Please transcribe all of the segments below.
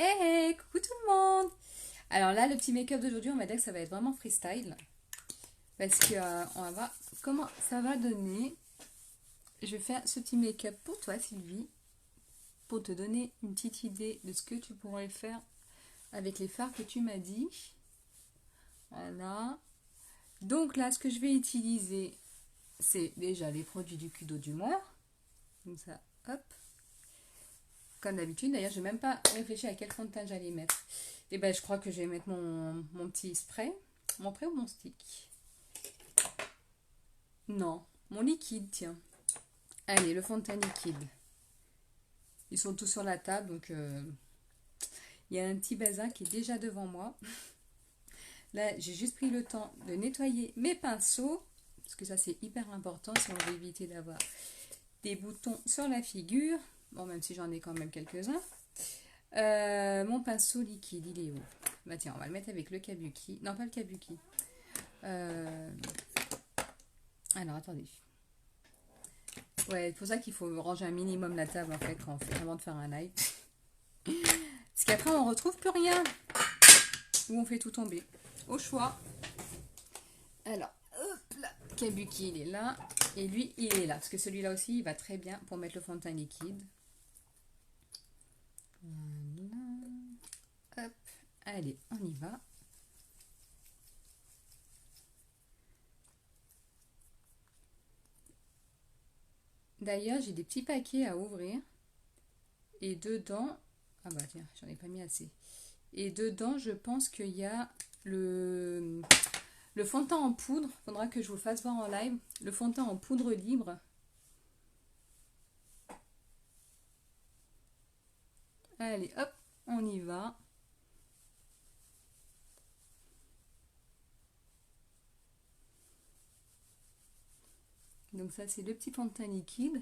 Hey, coucou tout le monde! Alors là, le petit make-up d'aujourd'hui, on va dire que ça va être vraiment freestyle. Parce que on va voir comment ça va donner. Je vais faire ce petit make-up pour toi, Sylvie, pour te donner une petite idée de ce que tu pourrais faire avec les fards que tu m'as dit. Voilà. Donc là, ce que je vais utiliser, c'est déjà les produits du Cudo du mois. Comme ça, hop. Comme d'habitude, d'ailleurs, je n'ai même pas réfléchi à quel fond de teint j'allais mettre. Et ben, je crois que je vais mettre mon petit spray. Mon spray ou mon stick? Non, mon liquide, tiens. Allez, le fond de teint liquide. Ils sont tous sur la table, donc il y a un petit bazar qui est déjà devant moi. Là, j'ai juste pris le temps de nettoyer mes pinceaux, parce que ça, c'est hyper important si on veut éviter d'avoir des boutons sur la figure. Bon, même si j'en ai quand même quelques-uns. Mon pinceau liquide, il est où? Bah tiens, on va le mettre avec le kabuki. Non, pas le kabuki. Alors, attendez. Ouais, c'est pour ça qu'il faut ranger un minimum la table, en fait, avant de faire un live. Parce qu'après, on retrouve plus rien. Ou on fait tout tomber. Au choix. Alors, hop là. Kabuki, il est là. Et lui, il est là. Parce que celui-là aussi, il va très bien pour mettre le fond de teint liquide. Voilà. Hop. Allez, on y va. D'ailleurs, j'ai des petits paquets à ouvrir. Et dedans... Ah bah tiens, j'en ai pas mis assez. Et dedans, je pense qu'il y a le fond de teint en poudre. Faudra que je vous le fasse voir en live. Le fond de teint en poudre libre. Allez, hop, on y va. Donc ça, c'est le petit fond de teint liquide.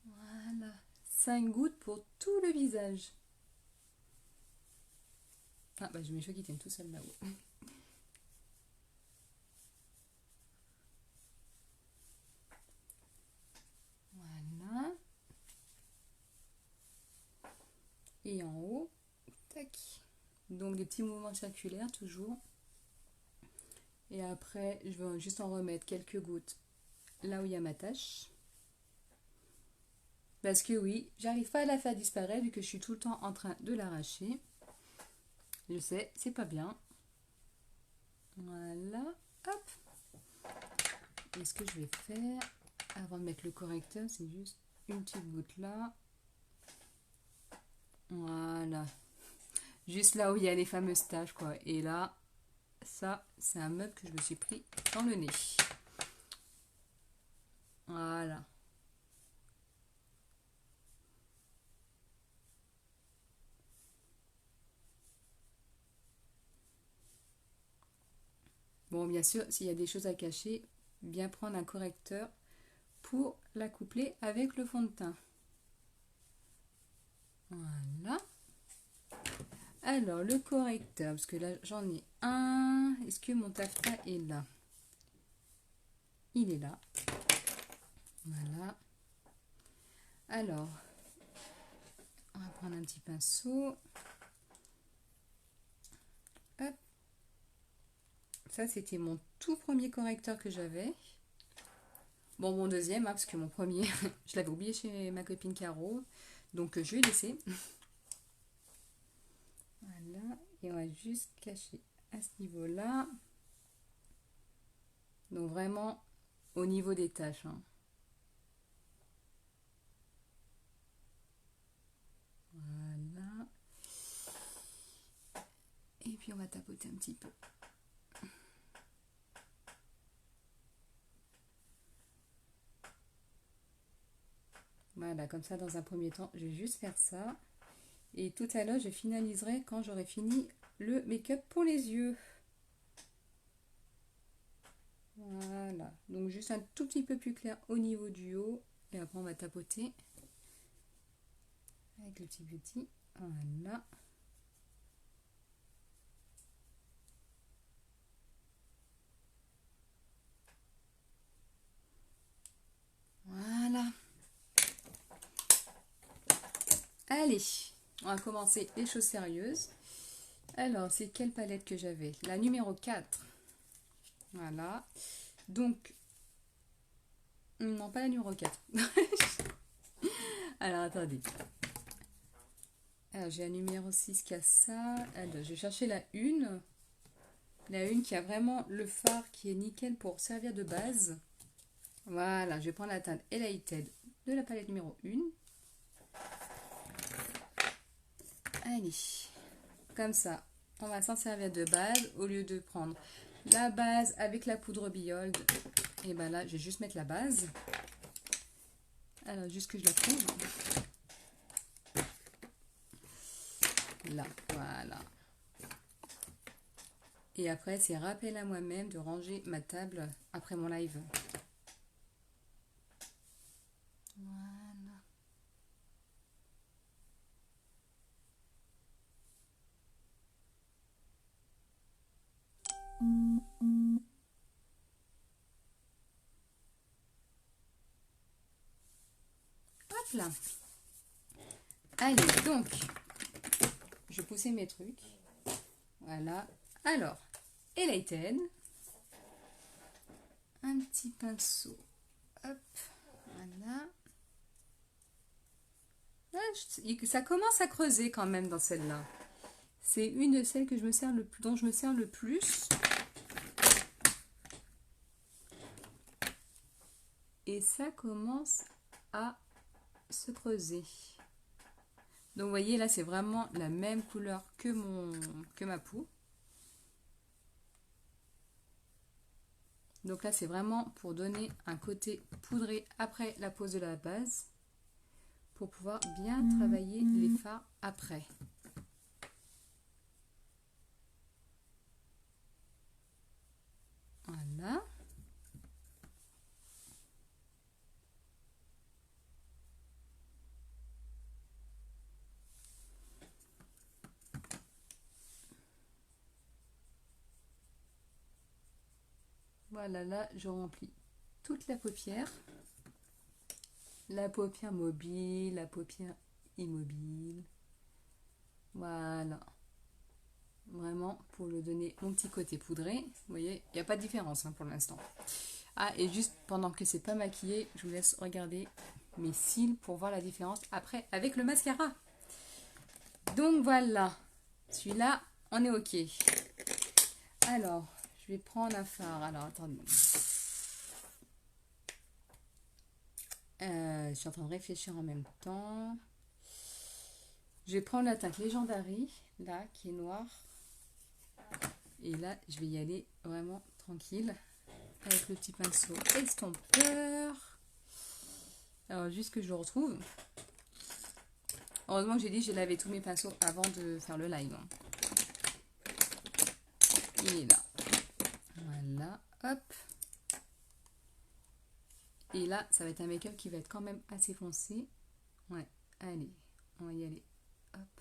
Voilà. 5 gouttes pour tout le visage. Ah bah j'ai mes cheveux qui tiennent tout seuls là-haut. Voilà. Et en haut, tac. Donc des petits mouvements circulaires toujours. Et après, je vais juste en remettre quelques gouttes là où il y a ma tache. Parce que oui, j'arrive pas à la faire disparaître vu que je suis tout le temps en train de l'arracher. Je sais, c'est pas bien. Voilà, hop. Et ce que je vais faire, avant de mettre le correcteur, c'est juste une petite goutte là. Voilà. Juste là où il y a les fameuses taches, quoi. Et là, ça, c'est un meuble que je me suis pris dans le nez. Voilà. Bon, bien sûr, s'il y a des choses à cacher, bien prendre un correcteur pour l'accoupler avec le fond de teint. Voilà. Alors, le correcteur, parce que là, j'en ai un. Est-ce que mon taffetas est là? Il est là. Voilà. Alors, on va prendre un petit pinceau. Hop. Ça, c'était mon tout premier correcteur que j'avais. Bon, mon deuxième, hein, parce que mon premier, je l'avais oublié chez ma copine Caro. Donc, je vais laisser. Voilà. Et on va juste cacher à ce niveau-là. Donc, vraiment au niveau des taches. Hein. Voilà. Et puis, on va tapoter un petit peu. Voilà, comme ça, dans un premier temps, je vais juste faire ça. Et tout à l'heure, je finaliserai quand j'aurai fini le make-up pour les yeux. Voilà, donc juste un tout petit peu plus clair au niveau du haut. Et après, on va tapoter avec le petit beauty. Voilà. Voilà. Allez, on va commencer les choses sérieuses. Alors, c'est quelle palette que j'avais? La numéro 4. Voilà. Donc, non, pas la numéro 4. Alors, attendez. Alors, j'ai un numéro 6 qui a ça. Alors, je vais chercher la 1. La 1 qui a vraiment le fard qui est nickel pour servir de base. Voilà, je vais prendre la teinte Elated de la palette numéro 1. Allez, comme ça, on va s'en servir de base au lieu de prendre la base avec la poudre Biold. Et ben là, je vais juste mettre la base. Alors, juste que je la trouve. Là, voilà. Et après, c'est rappel à moi-même de ranger ma table après mon live. Voilà. Hop là. Allez, donc, je vais pousser mes trucs. Voilà. Alors, Elated. Un petit pinceau. Hop. Voilà. Là, ça commence à creuser quand même dans celle-là. C'est une de celles que je me sers dont je me sers le plus. Et ça commence à se creuser. Donc vous voyez là c'est vraiment la même couleur que ma peau. Donc là c'est vraiment pour donner un côté poudré après la pose de la base. Pour pouvoir bien travailler les fards après. Voilà. Voilà, là, je remplis toute la paupière. La paupière mobile, la paupière immobile. Voilà. Vraiment, pour le donner mon petit côté poudré. Vous voyez, il n'y a pas de différence pour l'instant. Ah, et juste pendant que c'est pas maquillé, je vous laisse regarder mes cils pour voir la différence après avec le mascara. Donc voilà. Celui-là, on est OK. Alors, je vais prendre un fard. Alors, attendez. Je suis en train de réfléchir en même temps. Je vais prendre la teinte Legendary, là, qui est noire. Et là, je vais y aller vraiment tranquille. Avec le petit pinceau estompeur. Alors, juste que je le retrouve. Heureusement que j'ai dit que j'ai lavé tous mes pinceaux avant de faire le live. Il est là. Voilà, hop. Et là, ça va être un make-up qui va être quand même assez foncé. Ouais, allez, on va y aller. Hop.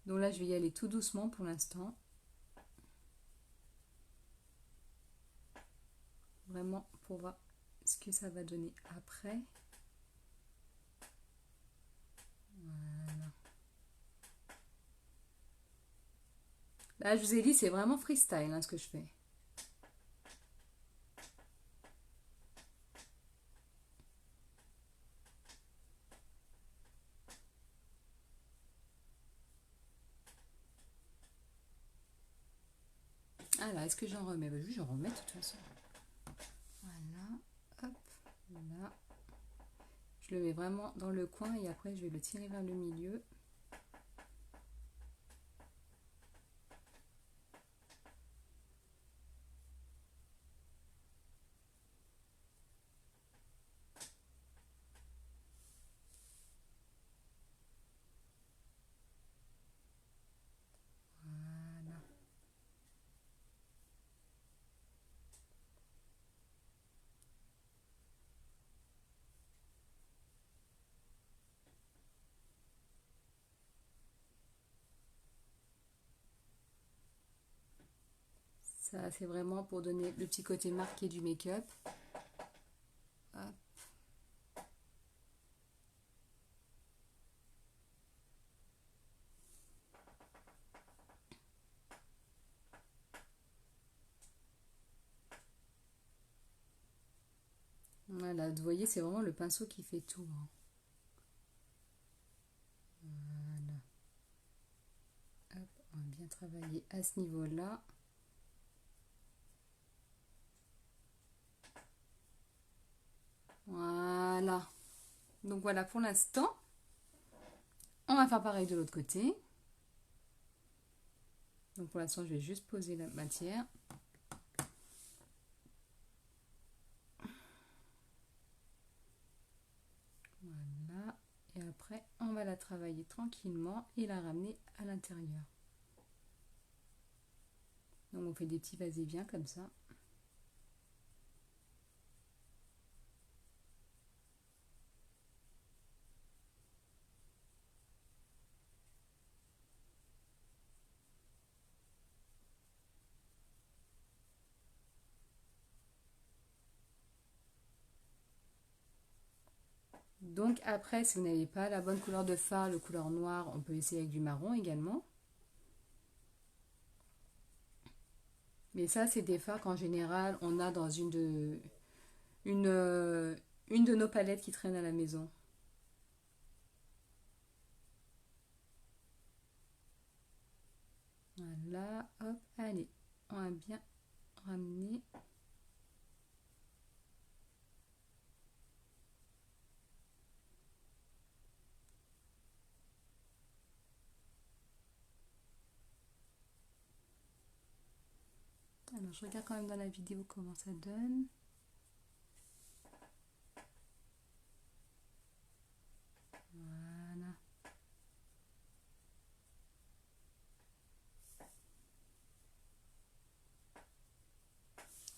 Donc là, je vais y aller tout doucement pour l'instant. Vraiment pour voir ce que ça va donner après. Voilà. Là, je vous ai dit, c'est vraiment freestyle ce que je fais. Alors, est-ce que j'en remets? Oui, j'en remets de toute façon. Voilà, hop, voilà. Je le mets vraiment dans le coin et après je vais le tirer vers le milieu. Voilà. Ça, c'est vraiment pour donner le petit côté marqué du make-up. Hop. Voilà, vous voyez, c'est vraiment le pinceau qui fait tout, hein. Voilà. Hop, on va bien travailler à ce niveau-là. Voilà. Donc voilà pour l'instant. On va faire pareil de l'autre côté. Donc pour l'instant, je vais juste poser la matière. Voilà. Et après, on va la travailler tranquillement et la ramener à l'intérieur. Donc on fait des petits vas-et-vient comme ça. Donc après, si vous n'avez pas la bonne couleur de fard, le couleur noire, on peut essayer avec du marron également. Mais ça, c'est des fards qu'en général, on a dans une de nos palettes qui traînent à la maison. Voilà, hop, allez, on va bien ramener. Alors, je regarde quand même dans la vidéo comment ça donne. Voilà.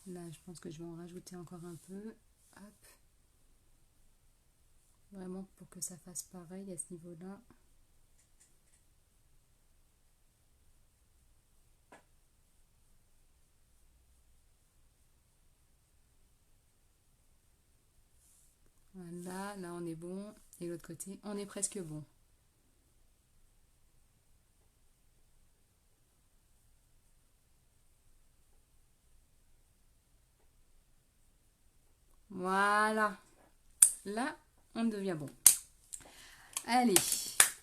Là, je pense que je vais en rajouter encore un peu. Hop. Vraiment pour que ça fasse pareil à ce niveau-là. Voilà, là on est bon. Et l'autre côté, on est presque bon. Voilà. Là, on devient bon. Allez.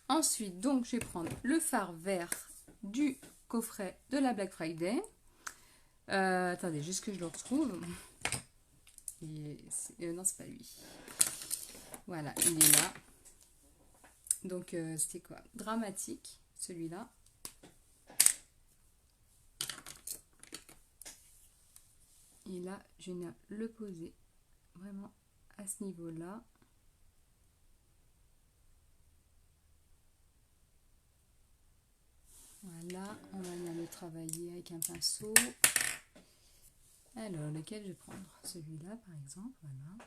Ensuite, donc, je vais prendre le fard vert du coffret de la Black Friday. Attendez, juste que je le retrouve. Non, c'est pas lui. Voilà, il est là. Donc, c'était quoi? Dramatique, celui-là. Et là, je viens le poser vraiment à ce niveau-là. Voilà, on va venir le travailler avec un pinceau. Alors, lequel je vais prendre? Celui-là, par exemple, voilà.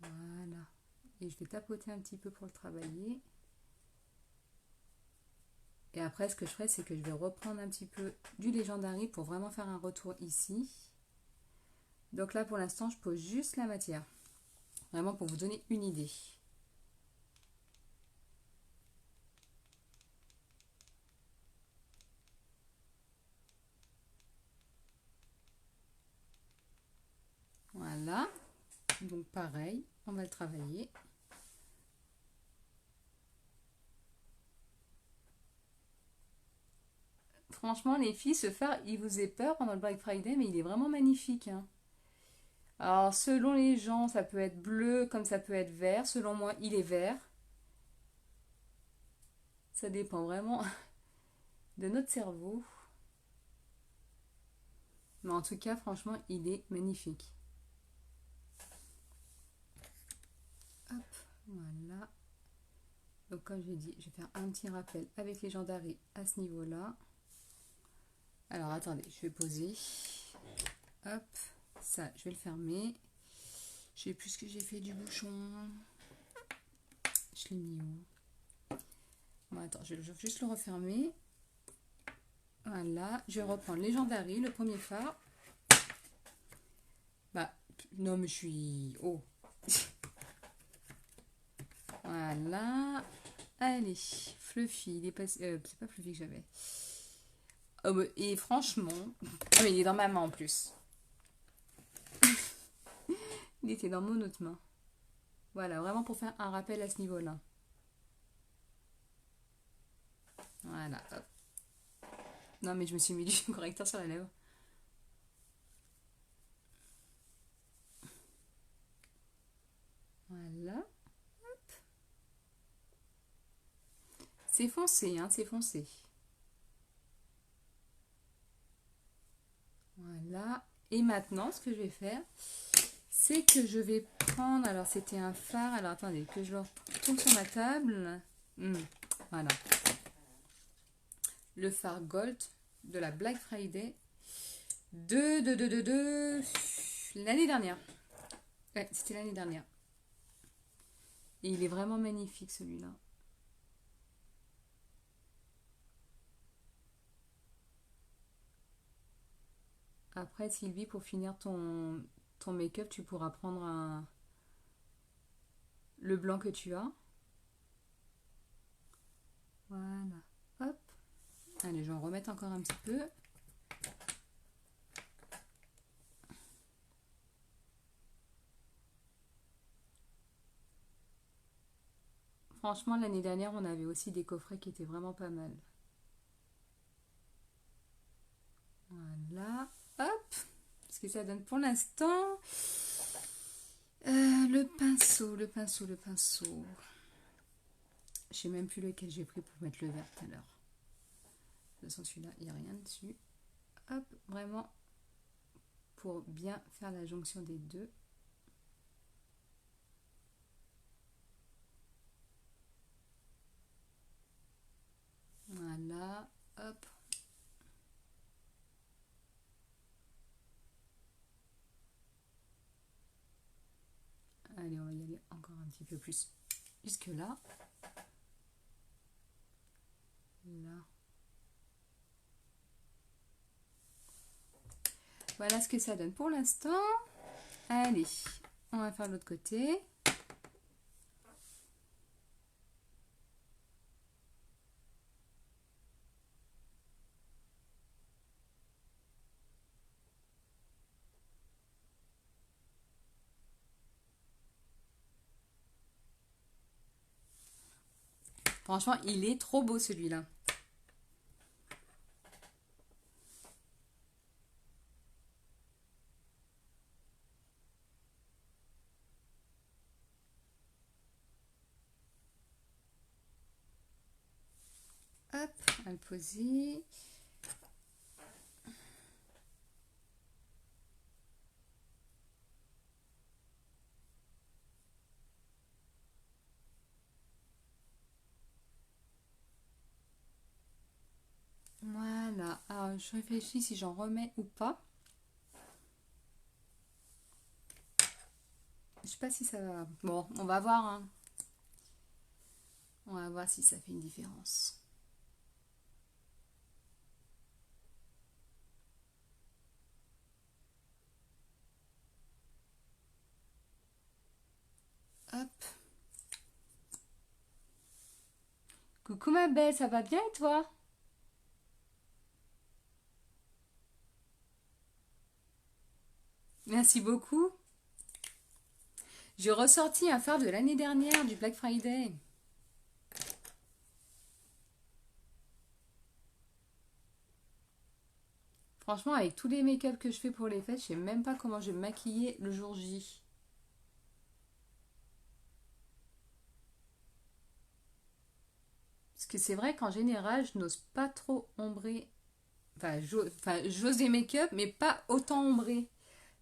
Voilà. Et je vais tapoter un petit peu pour le travailler. Et après, ce que je ferai, c'est que je vais reprendre un petit peu du Legendary pour vraiment faire un retour ici. Donc là, pour l'instant, je pose juste la matière. Vraiment pour vous donner une idée. Voilà. Donc pareil, on va le travailler. Franchement, les filles, ce fard, il vous fait peur pendant le Black Friday, mais il est vraiment magnifique, hein. Alors, selon les gens, ça peut être bleu comme ça peut être vert. Selon moi, il est vert. Ça dépend vraiment de notre cerveau. Mais en tout cas, franchement, il est magnifique. Hop, voilà. Donc, comme j'ai dit, je vais faire un petit rappel avec les gendarmes à ce niveau-là. Alors, attendez, je vais poser. Hop, ça, je vais le fermer. Je sais plus ce que j'ai fait du bouchon. Je l'ai mis où? Bon, attends, je vais juste le refermer. Voilà, je vais reprendre Legendary, le premier phare. Bah, non, mais je suis... Oh. Voilà. Allez, Fluffy, il est passé... c'est pas Fluffy que j'avais. Et franchement, ah, mais il est dans ma main en plus. Il était dans mon autre main. Voilà, vraiment pour faire un rappel à ce niveau-là. Voilà, hop. Non, mais je me suis mis du correcteur sur la lèvre. Voilà. C'est foncé, hein, c'est foncé. Voilà. Et maintenant, ce que je vais faire, c'est que je vais prendre... Alors, c'était un fard. Alors, attendez, que je le retourne sur ma table. Voilà. Le fard Gold de la Black Friday de l'année dernière. Ouais, c'était l'année dernière. Et il est vraiment magnifique, celui-là. Après, Sylvie, pour finir ton make-up, tu pourras prendre le blanc que tu as. Voilà. Hop. Allez, je vais en remettre encore un petit peu. Franchement, l'année dernière, on avait aussi des coffrets qui étaient vraiment pas mal. Voilà. Hop. Ce que ça donne pour l'instant. Le pinceau. Je sais même plus lequel j'ai pris pour mettre le vert tout à l'heure. De toute façon, celui-là, il n'y a rien dessus. Hop, vraiment pour bien faire la jonction des deux. Voilà, hop. Allez, on va y aller encore un petit peu plus jusque là. Là. Voilà ce que ça donne pour l'instant. Allez, on va faire l'autre côté. Franchement, il est trop beau celui-là. Hop, on va le poser. Voilà, alors je réfléchis si j'en remets ou pas. Je sais pas si ça va... Bon, on va voir, hein. On va voir si ça fait une différence. Hop. Coucou ma belle, ça va bien et toi? Merci beaucoup. J'ai ressorti un fard de l'année dernière du Black Friday. Franchement, avec tous les make-up que je fais pour les fêtes, je sais même pas comment je vais me maquiller le jour J. Parce que c'est vrai qu'en général, je n'ose pas trop ombrer. Enfin, j'ose des make-up, mais pas autant ombrer.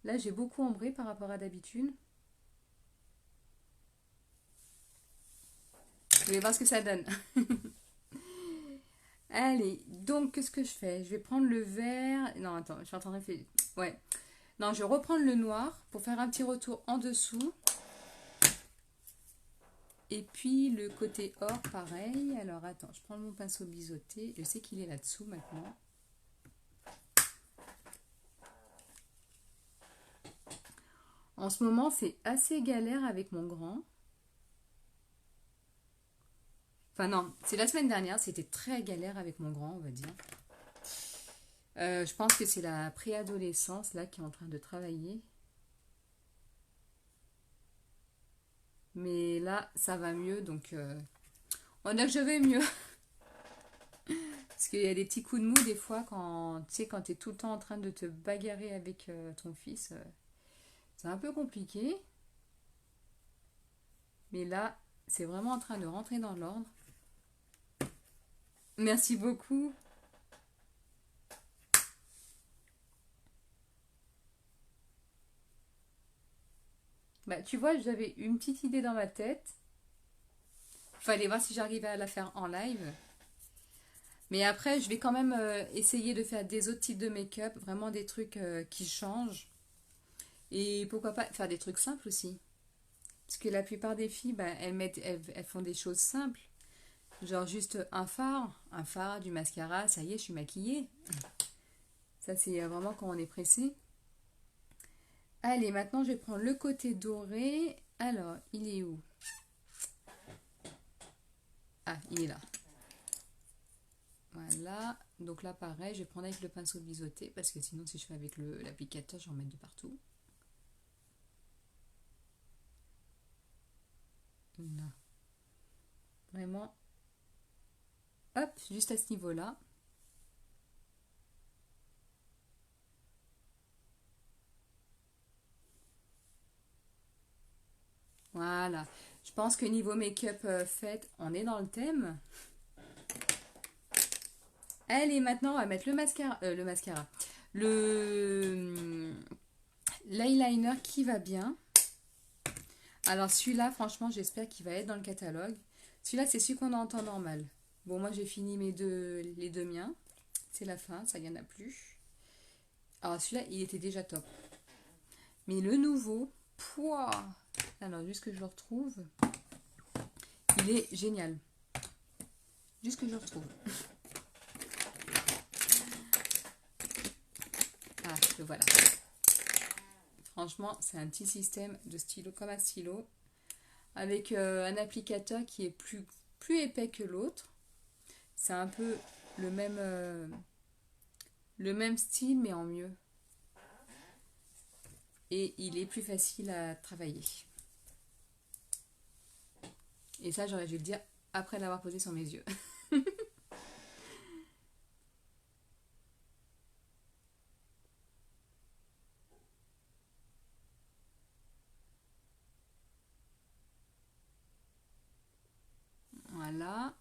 Là, j'ai beaucoup ombré par rapport à d'habitude. Je vais voir ce que ça donne. Allez, donc, qu'est-ce que je fais? Je vais prendre le vert. Non, attends, je suis en train de réfléchir. Ouais. Non, je vais reprendre le noir pour faire un petit retour en dessous. Et puis le côté or, pareil. Alors attends, je prends mon pinceau biseauté. Je sais qu'il est là-dessous maintenant. En ce moment, c'est assez galère avec mon grand. Enfin non, c'est la semaine dernière, c'était très galère avec mon grand, on va dire. Je pense que c'est la préadolescence là qui est en train de travailler. Mais là, ça va mieux, donc on dirait que je vais mieux. Parce qu'il y a des petits coups de mou des fois quand tu sais quand t'es tout le temps en train de te bagarrer avec ton fils. C'est un peu compliqué. Mais là, c'est vraiment en train de rentrer dans l'ordre. Merci beaucoup. Bah, tu vois, j'avais une petite idée dans ma tête. Fallait voir si j'arrivais à la faire en live. Mais après, je vais quand même essayer de faire des autres types de make-up, vraiment des trucs qui changent. Et pourquoi pas faire des trucs simples aussi. Parce que la plupart des filles, bah, elles font des choses simples. Genre juste un fard, du mascara, ça y est, je suis maquillée. Ça, c'est vraiment quand on est pressé. Allez, maintenant, je vais prendre le côté doré. Alors, il est où? Ah, il est là. Voilà. Donc là, pareil, je vais prendre avec le pinceau biseauté parce que sinon, si je fais avec l'applicateur, j'en mets de partout. Là. Vraiment, hop, juste à ce niveau-là. Voilà. Je pense que niveau make-up fait, on est dans le thème. Allez, maintenant, on va mettre le mascara, le l'eyeliner qui va bien. Alors celui-là, franchement, j'espère qu'il va être dans le catalogue. Celui-là, c'est celui qu'on a en temps normal. Bon, moi, j'ai fini les deux miens. C'est la fin, ça, il n'y en a plus. Alors celui-là, il était déjà top. Mais le nouveau, pouah. Alors, juste que je le retrouve. Il est génial. Juste que je le retrouve. Ah, le voilà. Franchement, c'est un petit système de stylo comme un stylo. Avec un applicateur qui est plus épais que l'autre. C'est un peu le même style, mais en mieux. Et il est plus facile à travailler. Et ça, j'aurais dû le dire après l'avoir posé sur mes yeux. Voilà.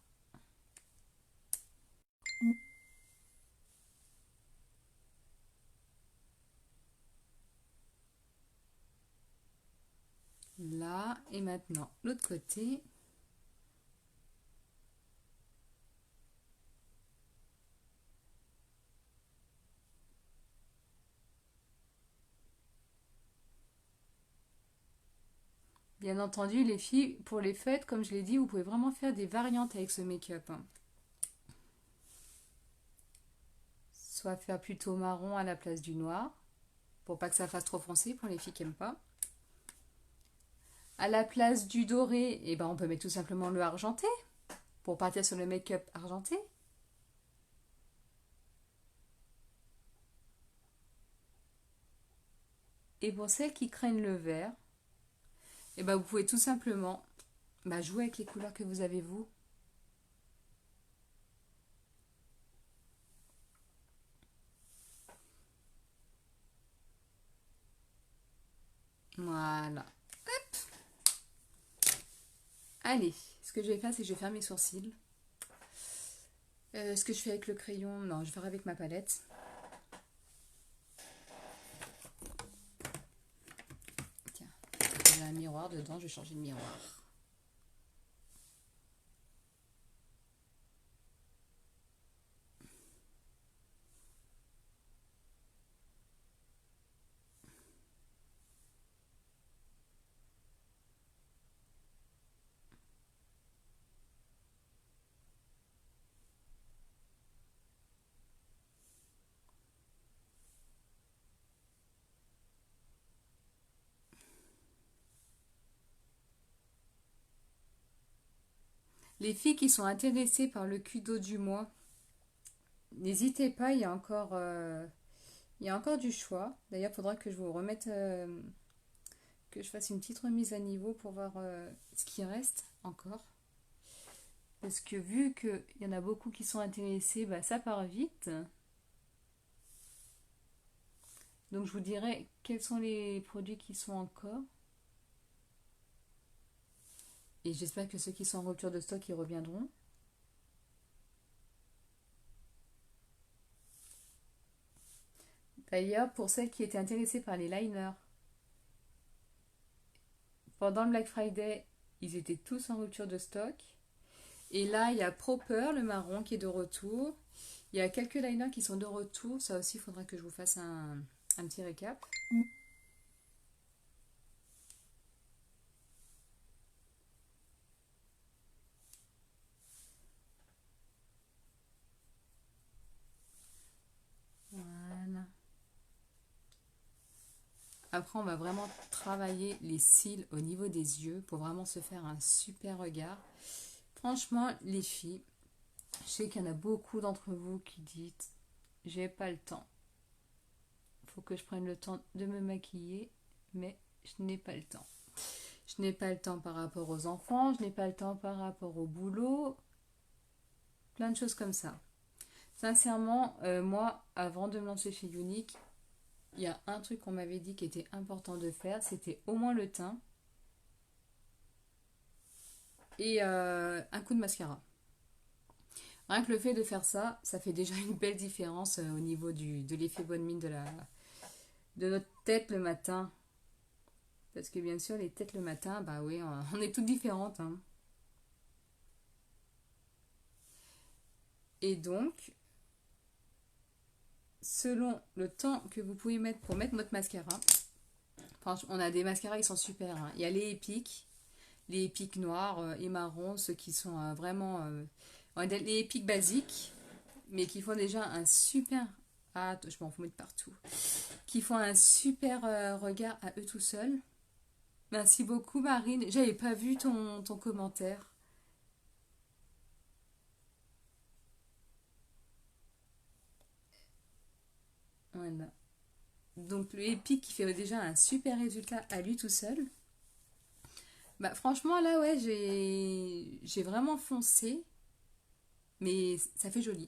Là. Et maintenant, l'autre côté. Bien entendu, les filles, pour les fêtes, comme je l'ai dit, vous pouvez vraiment faire des variantes avec ce make-up, hein. Soit faire plutôt marron à la place du noir, pour pas que ça fasse trop foncé pour les filles qui n'aiment pas. À la place du doré, eh ben, on peut mettre tout simplement le argenté, pour partir sur le make-up argenté. Et pour celles qui craignent le vert, eh ben, vous pouvez tout simplement jouer avec les couleurs que vous avez vous. Voilà. Allez, ce que je vais faire, c'est que je vais faire mes sourcils. Ce que je fais avec le crayon, non, je vais faire avec ma palette. Tiens, j'ai un miroir dedans, je vais changer de miroir. Les filles qui sont intéressées par le Kudo du mois, n'hésitez pas, il y a encore du choix. D'ailleurs, il faudra que je vous remette, que je fasse une petite remise à niveau pour voir ce qui reste encore. Parce que vu qu'il y en a beaucoup qui sont intéressés, bah, ça part vite. Donc je vous dirai quels sont les produits qui sont encore. Et j'espère que ceux qui sont en rupture de stock, ils reviendront. D'ailleurs, pour celles qui étaient intéressées par les liners, pendant le Black Friday, ils étaient tous en rupture de stock. Et là, il y a Proper, le marron, qui est de retour. Il y a quelques liners qui sont de retour. Ça aussi, il faudra que je vous fasse un petit récap. Voilà. Après, on va vraiment travailler les cils au niveau des yeux pour vraiment se faire un super regard. Franchement, les filles, je sais qu'il y en a beaucoup d'entre vous qui dites j'ai pas le temps. Il faut que je prenne le temps de me maquiller, mais je n'ai pas le temps. Je n'ai pas le temps par rapport aux enfants, je n'ai pas le temps par rapport au boulot, plein de choses comme ça. Sincèrement, moi, avant de me lancer chez Unique, il y a un truc qu'on m'avait dit qui était important de faire, c'était au moins le teint et un coup de mascara. Rien que le fait de faire ça, ça fait déjà une belle différence au niveau de l'effet bonne mine de notre tête le matin. Parce que bien sûr, les têtes le matin, bah oui, on est toutes différentes, hein. Et donc, selon le temps que vous pouvez mettre pour mettre votre mascara, franchement, on a des mascaras qui sont super, hein. Il y a les épiques noirs et marrons, ceux qui sont vraiment les épiques basiques, mais qui font déjà un super... Ah, je m'en fous mettre partout. Qui font un super regard à eux tout seuls. Merci beaucoup Marine. J'avais pas vu ton commentaire. Voilà. Donc le épique qui fait déjà un super résultat à lui tout seul. Bah franchement là ouais j'ai vraiment foncé. Mais ça fait joli.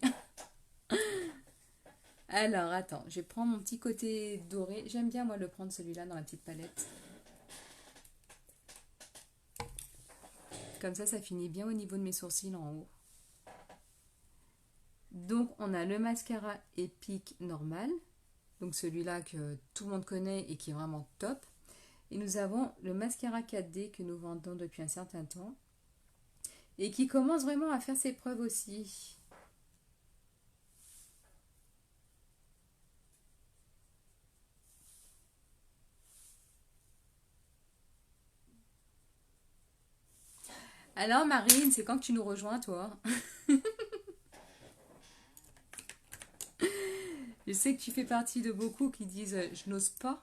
Alors, attends, je vais prendre mon petit côté doré. J'aime bien, moi, le prendre celui-là dans la petite palette. Comme ça finit bien au niveau de mes sourcils en haut. Donc, on a le mascara épique normal. Donc, celui-là que tout le monde connaît et qui est vraiment top. Et nous avons le mascara 4D que nous vendons depuis un certain temps. Et qui commence vraiment à faire ses preuves aussi. Alors Marine, c'est quand que tu nous rejoins toi? Je sais que tu fais partie de beaucoup qui disent je n'ose pas.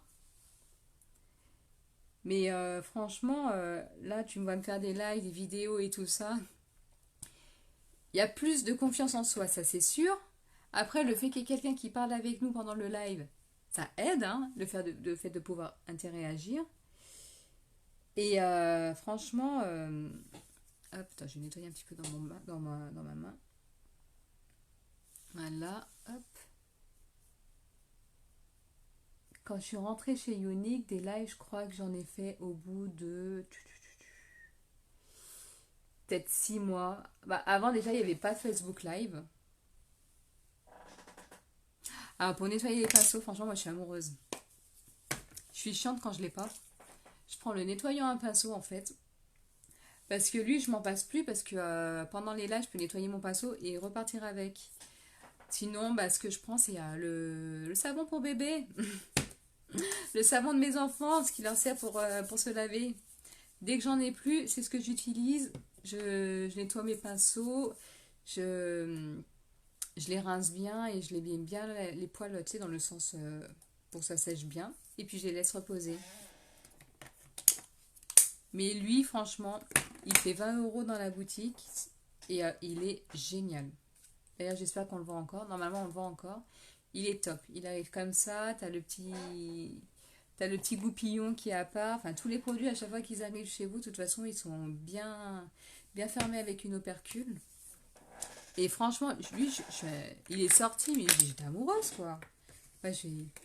Mais franchement, là tu vas me faire des lives, des vidéos et tout ça. Il y a plus de confiance en soi, ça c'est sûr. Après, le fait qu'il y ait quelqu'un qui parle avec nous pendant le live, ça aide, hein, le fait de pouvoir interagir. Et franchement, hop, attends, je vais nettoyer un petit peu dans ma main. Voilà, hop. Quand je suis rentrée chez Unique, des lives, je crois que j'en ai fait au bout de peut-être 6 mois. Bah, avant, déjà, il n'y avait pas de Facebook Live. Alors, pour nettoyer les pinceaux, franchement, moi, je suis amoureuse. Je suis chiante quand je l'ai pas. Je prends le nettoyant à pinceau, en fait. Parce que lui, je m'en passe plus parce que pendant les lives, je peux nettoyer mon pinceau et repartir avec. Sinon, bah, ce que je prends, c'est le savon pour bébé. Le savon de mes enfants, ce qui leur sert pour se laver. Dès que j'en ai plus, c'est ce que j'utilise. Je nettoie mes pinceaux. Je les rince bien et je les mets bien les poils, tu sais, dans le sens pour que ça sèche bien. Et puis, je les laisse reposer. Mais lui, franchement, il fait 20 € dans la boutique et il est génial. D'ailleurs, j'espère qu'on le voit encore. Normalement, on le voit encore. Il est top. Il arrive comme ça. T'as le petit goupillon qui est à part. Enfin, tous les produits, à chaque fois qu'ils arrivent chez vous, de toute façon, ils sont bien fermés avec une opercule. Et franchement, lui, il est sorti, mais j'étais amoureuse, quoi. Ouais,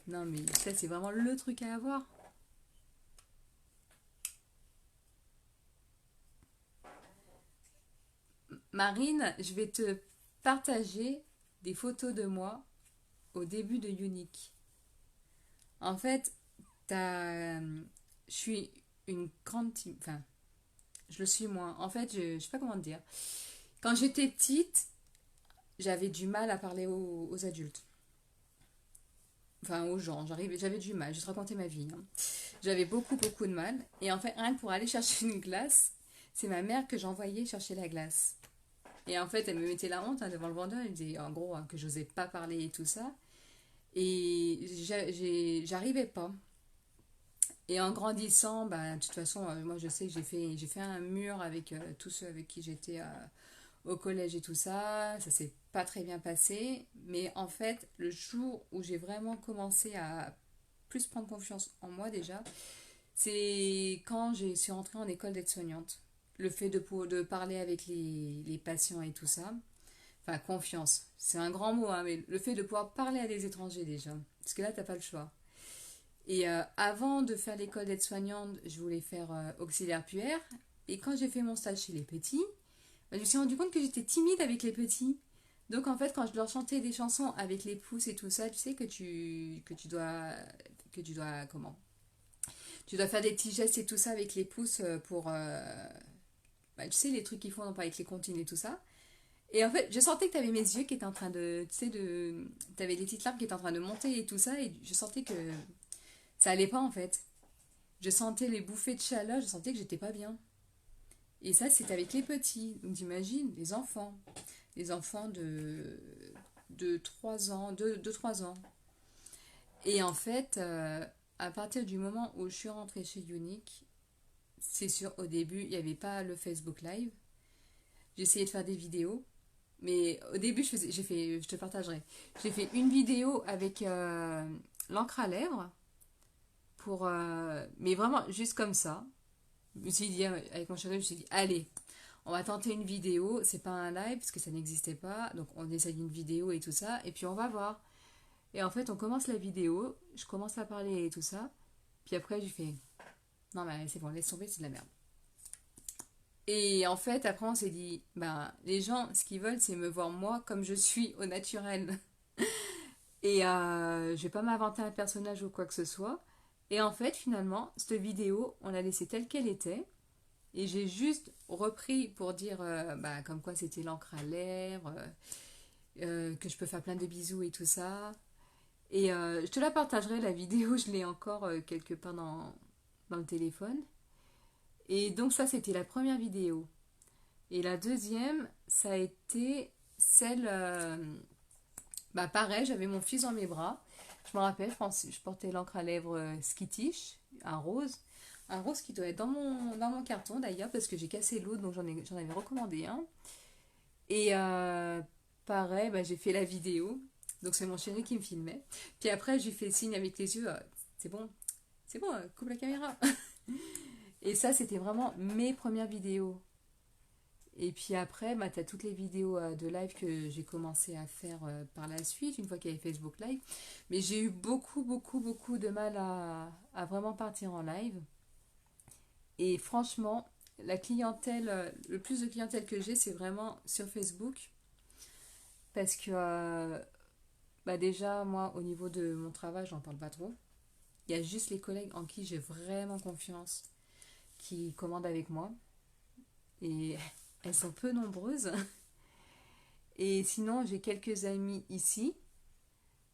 non, mais ça, c'est vraiment le truc à avoir. Marine, je vais te partager des photos de moi au début de Unique. En fait, je suis une grande team. Enfin, je le suis moins. En fait, je sais pas comment te dire. Quand j'étais petite, j'avais du mal à parler aux adultes. Enfin, aux gens. J'avais du mal. Je vais te raconter ma vie, hein. J'avais beaucoup de mal. Et en fait, rien que pour aller chercher une glace, c'est ma mère que j'envoyais chercher la glace. Et en fait, elle me mettait la honte, hein, devant le vendeur. Elle me disait en gros, hein, que j'osais pas parler et tout ça. Et j'arrivais pas. Et en grandissant, bah, de toute façon, moi je sais que j'ai fait un mur avec tous ceux avec qui j'étais au collège et tout ça. Ça s'est pas très bien passé. Mais en fait, le jour où j'ai vraiment commencé à plus prendre confiance en moi déjà, c'est quand je suis rentrée en école d'aide-soignante. Le fait de parler avec les patients et tout ça. Enfin, confiance. C'est un grand mot, hein, mais le fait de pouvoir parler à des étrangers déjà. Parce que là, t'as pas le choix. Et avant de faire l'école d'aide-soignante, je voulais faire auxiliaire puère. Et quand j'ai fait mon stage chez les petits, bah, je me suis rendu compte que j'étais timide avec les petits. Donc en fait, quand je leur chantais des chansons avec les pouces et tout ça, tu sais que tu dois comment? Tu dois faire des petits gestes et tout ça avec les pouces pour bah, tu sais les trucs qu'ils font avec les comptines et tout ça. Et en fait, je sentais que tu avais mes yeux qui étaient en train de tu sais de tu avais des petites larmes qui étaient en train de monter et tout ça et je sentais que ça allait pas en fait. Je sentais les bouffées de chaleur, je sentais que j'étais pas bien. Et ça, c'est avec les petits. Donc, t'imagines, les enfants. Les enfants de 3 ans, de 3 ans. Et en fait, à partir du moment où je suis rentrée chez Unique, c'est sûr, au début, il n'y avait pas le Facebook Live. J'essayais de faire des vidéos. Mais au début, je te partagerai. J'ai fait une vidéo avec l'encre à lèvres. Mais vraiment, juste comme ça. Je me suis dit, avec mon chéri, je me suis dit, allez, on va tenter une vidéo. C'est pas un live parce que ça n'existait pas. Donc on essaye une vidéo et tout ça. Et puis on va voir. Et en fait, on commence la vidéo. Je commence à parler et tout ça. Puis après, j'ai fait, non, mais c'est bon, laisse tomber, c'est de la merde. Et en fait, après, on s'est dit, ben, les gens, ce qu'ils veulent, c'est me voir moi comme je suis au naturel. Et je vais pas m'inventer un personnage ou quoi que ce soit. Et en fait, finalement, cette vidéo, on l'a laissée telle qu'elle était. Et j'ai juste repris pour dire bah, comme quoi c'était l'encre à lèvres, que je peux faire plein de bisous et tout ça. Et je te la partagerai, la vidéo, je l'ai encore quelque part dans le téléphone. Et donc ça, c'était la première vidéo. Et la deuxième, ça a été celle... bah pareil, j'avais mon fils dans mes bras. Je me rappelle, je portais l'encre à lèvres Skittish, un rose. Un rose qui doit être dans mon carton d'ailleurs, parce que j'ai cassé l'autre, donc j'en avais recommandé un. Et pareil, bah, j'ai fait la vidéo. Donc c'est mon chéri qui me filmait. Puis après, j'ai fait signe avec les yeux. C'est bon, c'est bon, coupe la caméra. Et ça, c'était vraiment mes premières vidéos. Et puis après, bah, tu as toutes les vidéos de live que j'ai commencé à faire par la suite, une fois qu'il y avait Facebook Live. Mais j'ai eu beaucoup de mal à vraiment partir en live. Et franchement, la clientèle, le plus de clientèle que j'ai, c'est vraiment sur Facebook. Parce que bah déjà, moi, au niveau de mon travail, j'en parle pas trop. Il y a juste les collègues en qui j'ai vraiment confiance qui commandent avec moi. Et elles sont peu nombreuses. Et sinon, j'ai quelques amis ici.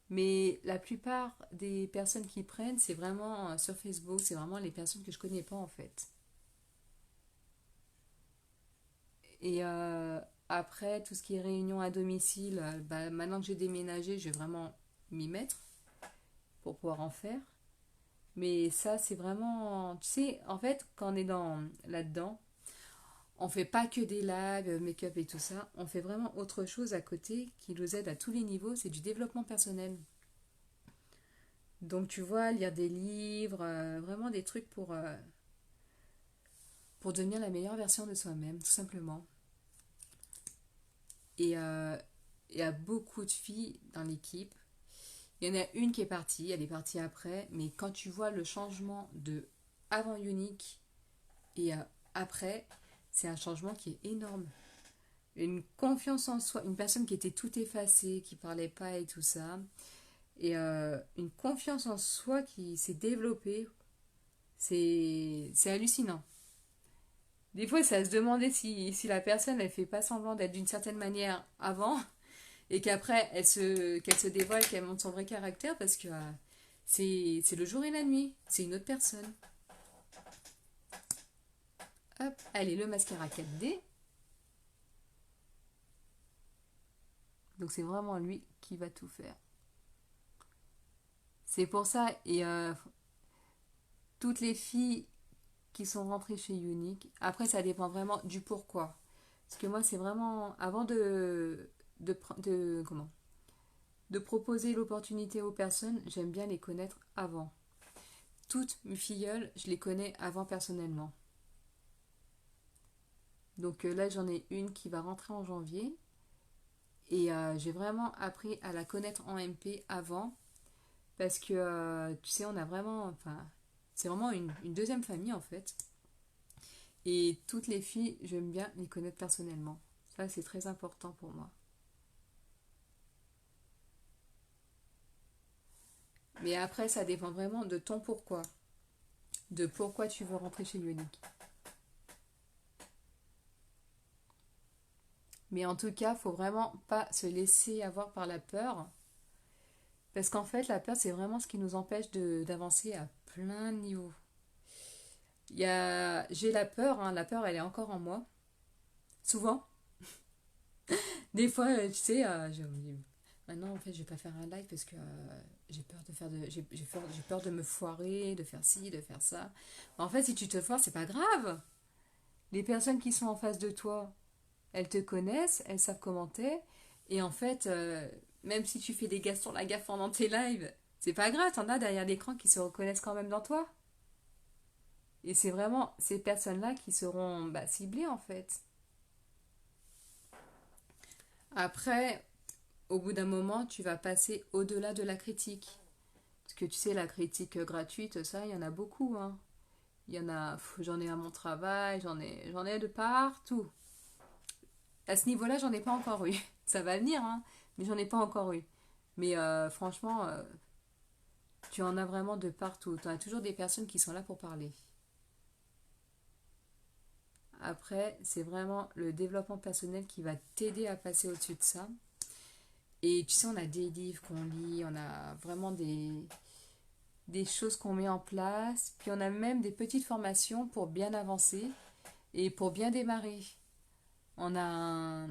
Mais la plupart des personnes qui prennent, c'est vraiment sur Facebook. C'est vraiment les personnes que je connais pas en fait. Et après, tout ce qui est réunion à domicile, bah, maintenant que j'ai déménagé, je vais vraiment m'y mettre pour pouvoir en faire. Mais ça, c'est vraiment... Tu sais, en fait, quand on est là-dedans, On fait pas que des lives, make-up et tout ça. On fait vraiment autre chose à côté qui nous aide à tous les niveaux. C'est du développement personnel. Donc tu vois, lire des livres, vraiment des trucs pour devenir la meilleure version de soi-même, tout simplement. Et il y a beaucoup de filles dans l'équipe. Il y en a une qui est partie, elle est partie après, mais quand tu vois le changement de avant Unique et après, c'est un changement qui est énorme. Une confiance en soi, une personne qui était tout effacée, qui parlait pas et tout ça, et une confiance en soi qui s'est développée, c'est hallucinant. Des fois, ça se demandait si la personne, elle fait pas semblant d'être d'une certaine manière avant, et qu'après, qu'elle se dévoile, qu'elle montre son vrai caractère, parce que c'est le jour et la nuit, c'est une autre personne. Hop, allez, le mascara 4D. Donc c'est vraiment lui qui va tout faire. C'est pour ça, et toutes les filles qui sont rentrées chez Unique, après ça dépend vraiment du pourquoi. Parce que moi c'est vraiment, avant comment, de proposer l'opportunité aux personnes, j'aime bien les connaître avant. Toutes mes filleules, je les connais avant personnellement. Donc là j'en ai une qui va rentrer en janvier. Et j'ai vraiment appris à la connaître en MP avant. Parce que, tu sais, on a vraiment... Enfin, c'est vraiment une deuxième famille, en fait. Et toutes les filles, j'aime bien les connaître personnellement. Ça, c'est très important pour moi. Mais après, ça dépend vraiment de ton pourquoi. De pourquoi tu veux rentrer chez Unique. Mais en tout cas, faut vraiment pas se laisser avoir par la peur. Parce qu'en fait, la peur, c'est vraiment ce qui nous empêche d'avancer à plein de niveaux. J'ai la peur, hein, la peur, elle est encore en moi. Souvent. Des fois, tu sais, je me dis, maintenant, en fait, je vais pas faire un live parce que j'ai peur de faire j'ai peur de me foirer, de faire ci, de faire ça. En fait, si tu te foires, c'est pas grave. Les personnes qui sont en face de toi, elles te connaissent, elles savent commenter. Et en fait, même si tu fais des Gaston Lagaffe pendant tes lives, c'est pas grave, t'en as derrière l'écran qui se reconnaissent quand même dans toi. Et c'est vraiment ces personnes-là qui seront ciblées en fait. Après, au bout d'un moment, tu vas passer au-delà de la critique. Parce que tu sais, la critique gratuite, ça, il y en a beaucoup, hein. Il y en a, j'en ai à mon travail, j'en ai de partout. À ce niveau-là, j'en ai pas encore eu. Ça va venir, hein, mais j'en ai pas encore eu. Mais franchement, tu en as vraiment de partout. Tu as toujours des personnes qui sont là pour parler. Après, c'est vraiment le développement personnel qui va t'aider à passer au-dessus de ça. Et tu sais, on a des livres qu'on lit, on a vraiment des choses qu'on met en place, puis on a même des petites formations pour bien avancer et pour bien démarrer. On a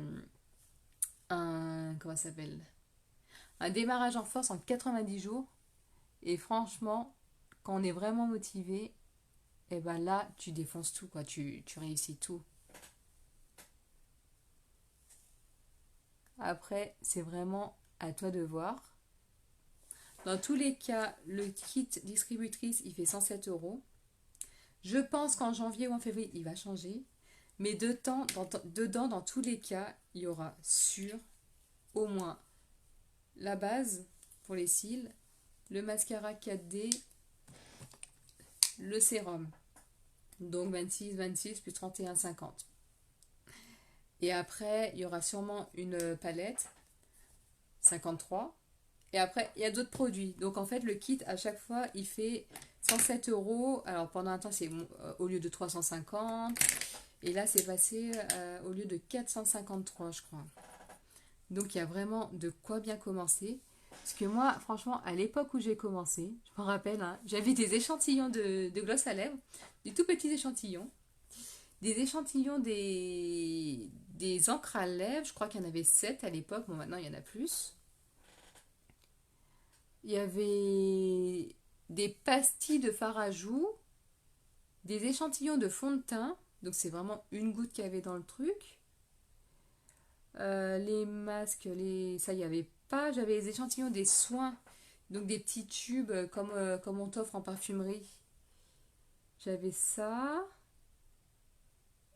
comment ça s'appelle? Un démarrage en force en 90 jours. Et franchement, quand on est vraiment motivé, et ben là, tu défonces tout, quoi. Tu réussis tout. Après, c'est vraiment à toi de voir. Dans tous les cas, le kit distributrice, il fait 107 euros. Je pense qu'en janvier ou en février, il va changer. Mais dedans, dans tous les cas, il y aura sur au moins la base pour les cils, le mascara 4D, le sérum. Donc 26 plus 31,50. Et après, il y aura sûrement une palette, 53. Et après, il y a d'autres produits. Donc en fait, le kit, à chaque fois, il fait 107 euros. Alors pendant un temps, c'est au lieu de 350. Et là, c'est passé au lieu de 453, je crois. Donc il y a vraiment de quoi bien commencer. Parce que moi, franchement, à l'époque où j'ai commencé, je me rappelle, hein, j'avais des échantillons de gloss à lèvres, des tout petits échantillons, des échantillons des encres à lèvres, je crois qu'il y en avait 7 à l'époque, bon maintenant il y en a plus. Il y avait des pastilles de fard à joues, des échantillons de fond de teint, Donc c'est vraiment une goutte qu'il y avait dans le truc. Les masques, ça il n'y avait pas. J'avais les échantillons des soins. Donc des petits tubes comme on t'offre en parfumerie. J'avais ça.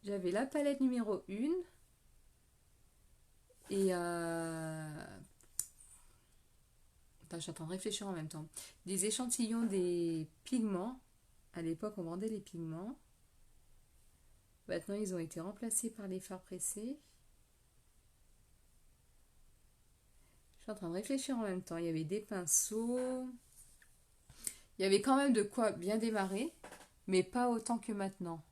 J'avais la palette numéro 1. Et attends, je suis en train de réfléchir en même temps. Des échantillons des pigments. À l'époque, on vendait les pigments. Maintenant, ils ont été remplacés par les fards pressés. Je suis en train de réfléchir en même temps. Il y avait des pinceaux. Il y avait quand même de quoi bien démarrer, mais pas autant que maintenant.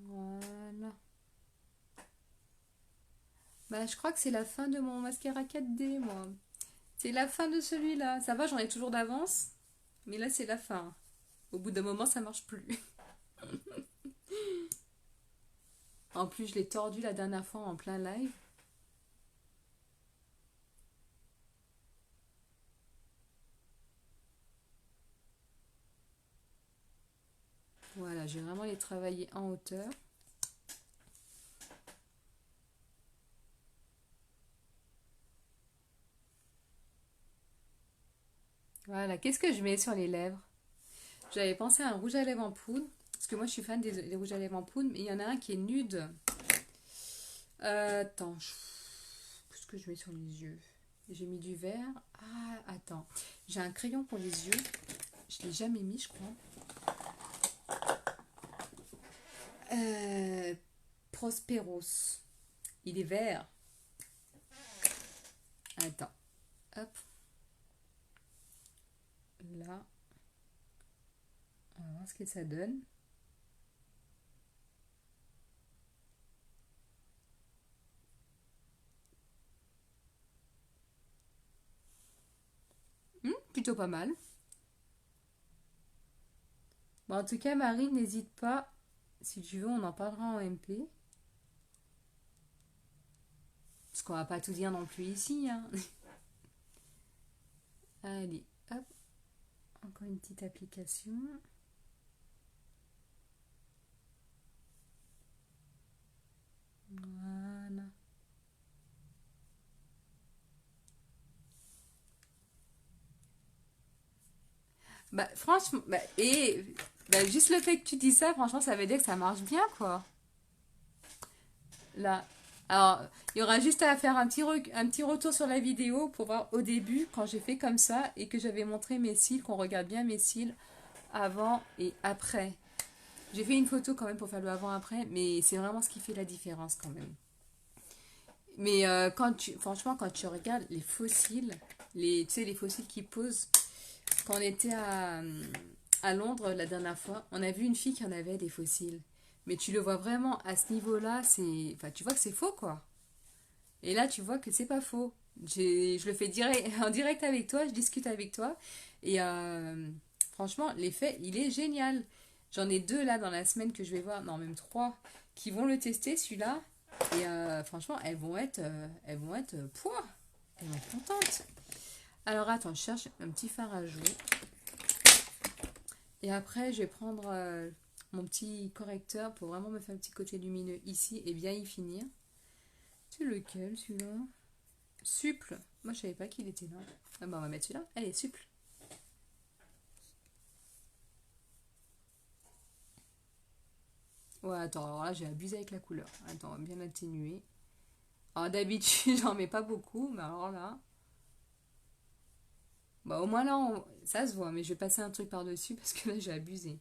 Voilà. Bah, je crois que c'est la fin de mon mascara 4D, moi. C'est la fin de celui-là. Ça va, j'en ai toujours d'avance. Mais là, c'est la fin. Au bout d'un moment, ça marche plus. En plus, je l'ai tordu la dernière fois en plein live. Voilà, j'ai vraiment les travailler en hauteur. Voilà, qu'est-ce que je mets sur les lèvres? J'avais pensé à un rouge à lèvres en poudre. Parce que moi, je suis fan des rouges à lèvres en poudre. Mais il y en a un qui est nude. Attends. Qu'est-ce que je mets sur les yeux? J'ai mis du vert. Ah, attends. J'ai un crayon pour les yeux. Je l'ai jamais mis, je crois. Euh, Prosperos. Il est vert. Attends. Hop. Là. On va voir ce que ça donne. Plutôt pas mal. Bon, en tout cas, Marie, n'hésite pas. Si tu veux, on en parlera en MP. Parce qu'on va pas tout dire non plus ici, hein. Allez, hop. Encore une petite application. Voilà. Bah, franchement, juste le fait que tu dis ça, franchement, ça veut dire que ça marche bien, quoi. Là. Alors, il y aura juste à faire un petit retour sur la vidéo pour voir au début, quand j'ai fait comme ça et que j'avais montré mes cils, qu'on regarde bien mes cils avant et après. J'ai fait une photo quand même pour faire le avant-après, mais c'est vraiment ce qui fait la différence quand même. Mais franchement, quand tu regardes les fossiles, tu sais, les fossiles qui posent, quand on était à Londres la dernière fois, on a vu une fille qui en avait des fossiles. Mais tu le vois vraiment à ce niveau-là, enfin, tu vois que c'est faux, quoi. Et là, tu vois que c'est pas faux. Je le fais en direct avec toi, je discute avec toi. Et franchement, l'effet, il est génial. J'en ai 2 là dans la semaine que je vais voir, non, même 3, qui vont le tester, celui-là. Et franchement, pouah, elles vont être contentes. Alors attends, je cherche un petit fard à jouer. Et après, je vais prendre mon petit correcteur pour vraiment me faire un petit côté lumineux ici et bien y finir. C'est lequel celui-là? Supple. Moi, je savais pas qu'il était là. Ah bah, on va mettre celui-là. Allez, supple. Ouais, attends, alors là, j'ai abusé avec la couleur. Attends, on va bien atténuer. Alors, d'habitude, j'en mets pas beaucoup, mais alors là. Bah, au moins là, ça se voit, mais je vais passer un truc par-dessus parce que là, j'ai abusé.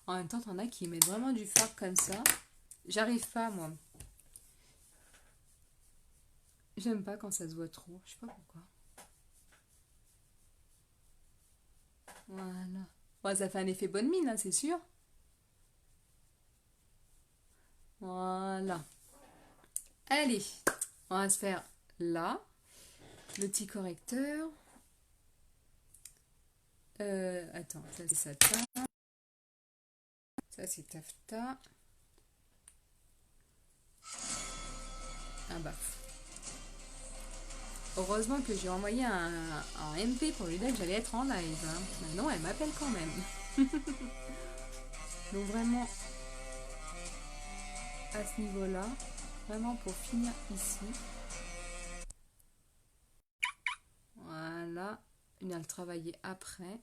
En même temps, t'en as qui mettent vraiment du fard comme ça. J'arrive pas, moi. J'aime pas quand ça se voit trop. Je sais pas pourquoi. Voilà. Ouais, ça fait un effet bonne mine, hein, c'est sûr. Voilà. Allez, on va se faire là le petit correcteur. Attends, ça c'est satin. Ça c'est taffetas. Un baf. Heureusement que j'ai envoyé un MP pour lui dire que j'allais être en live. Hein. Mais non, elle m'appelle quand même. Donc vraiment, à ce niveau-là, vraiment pour finir ici. Voilà. Il va le travailler après.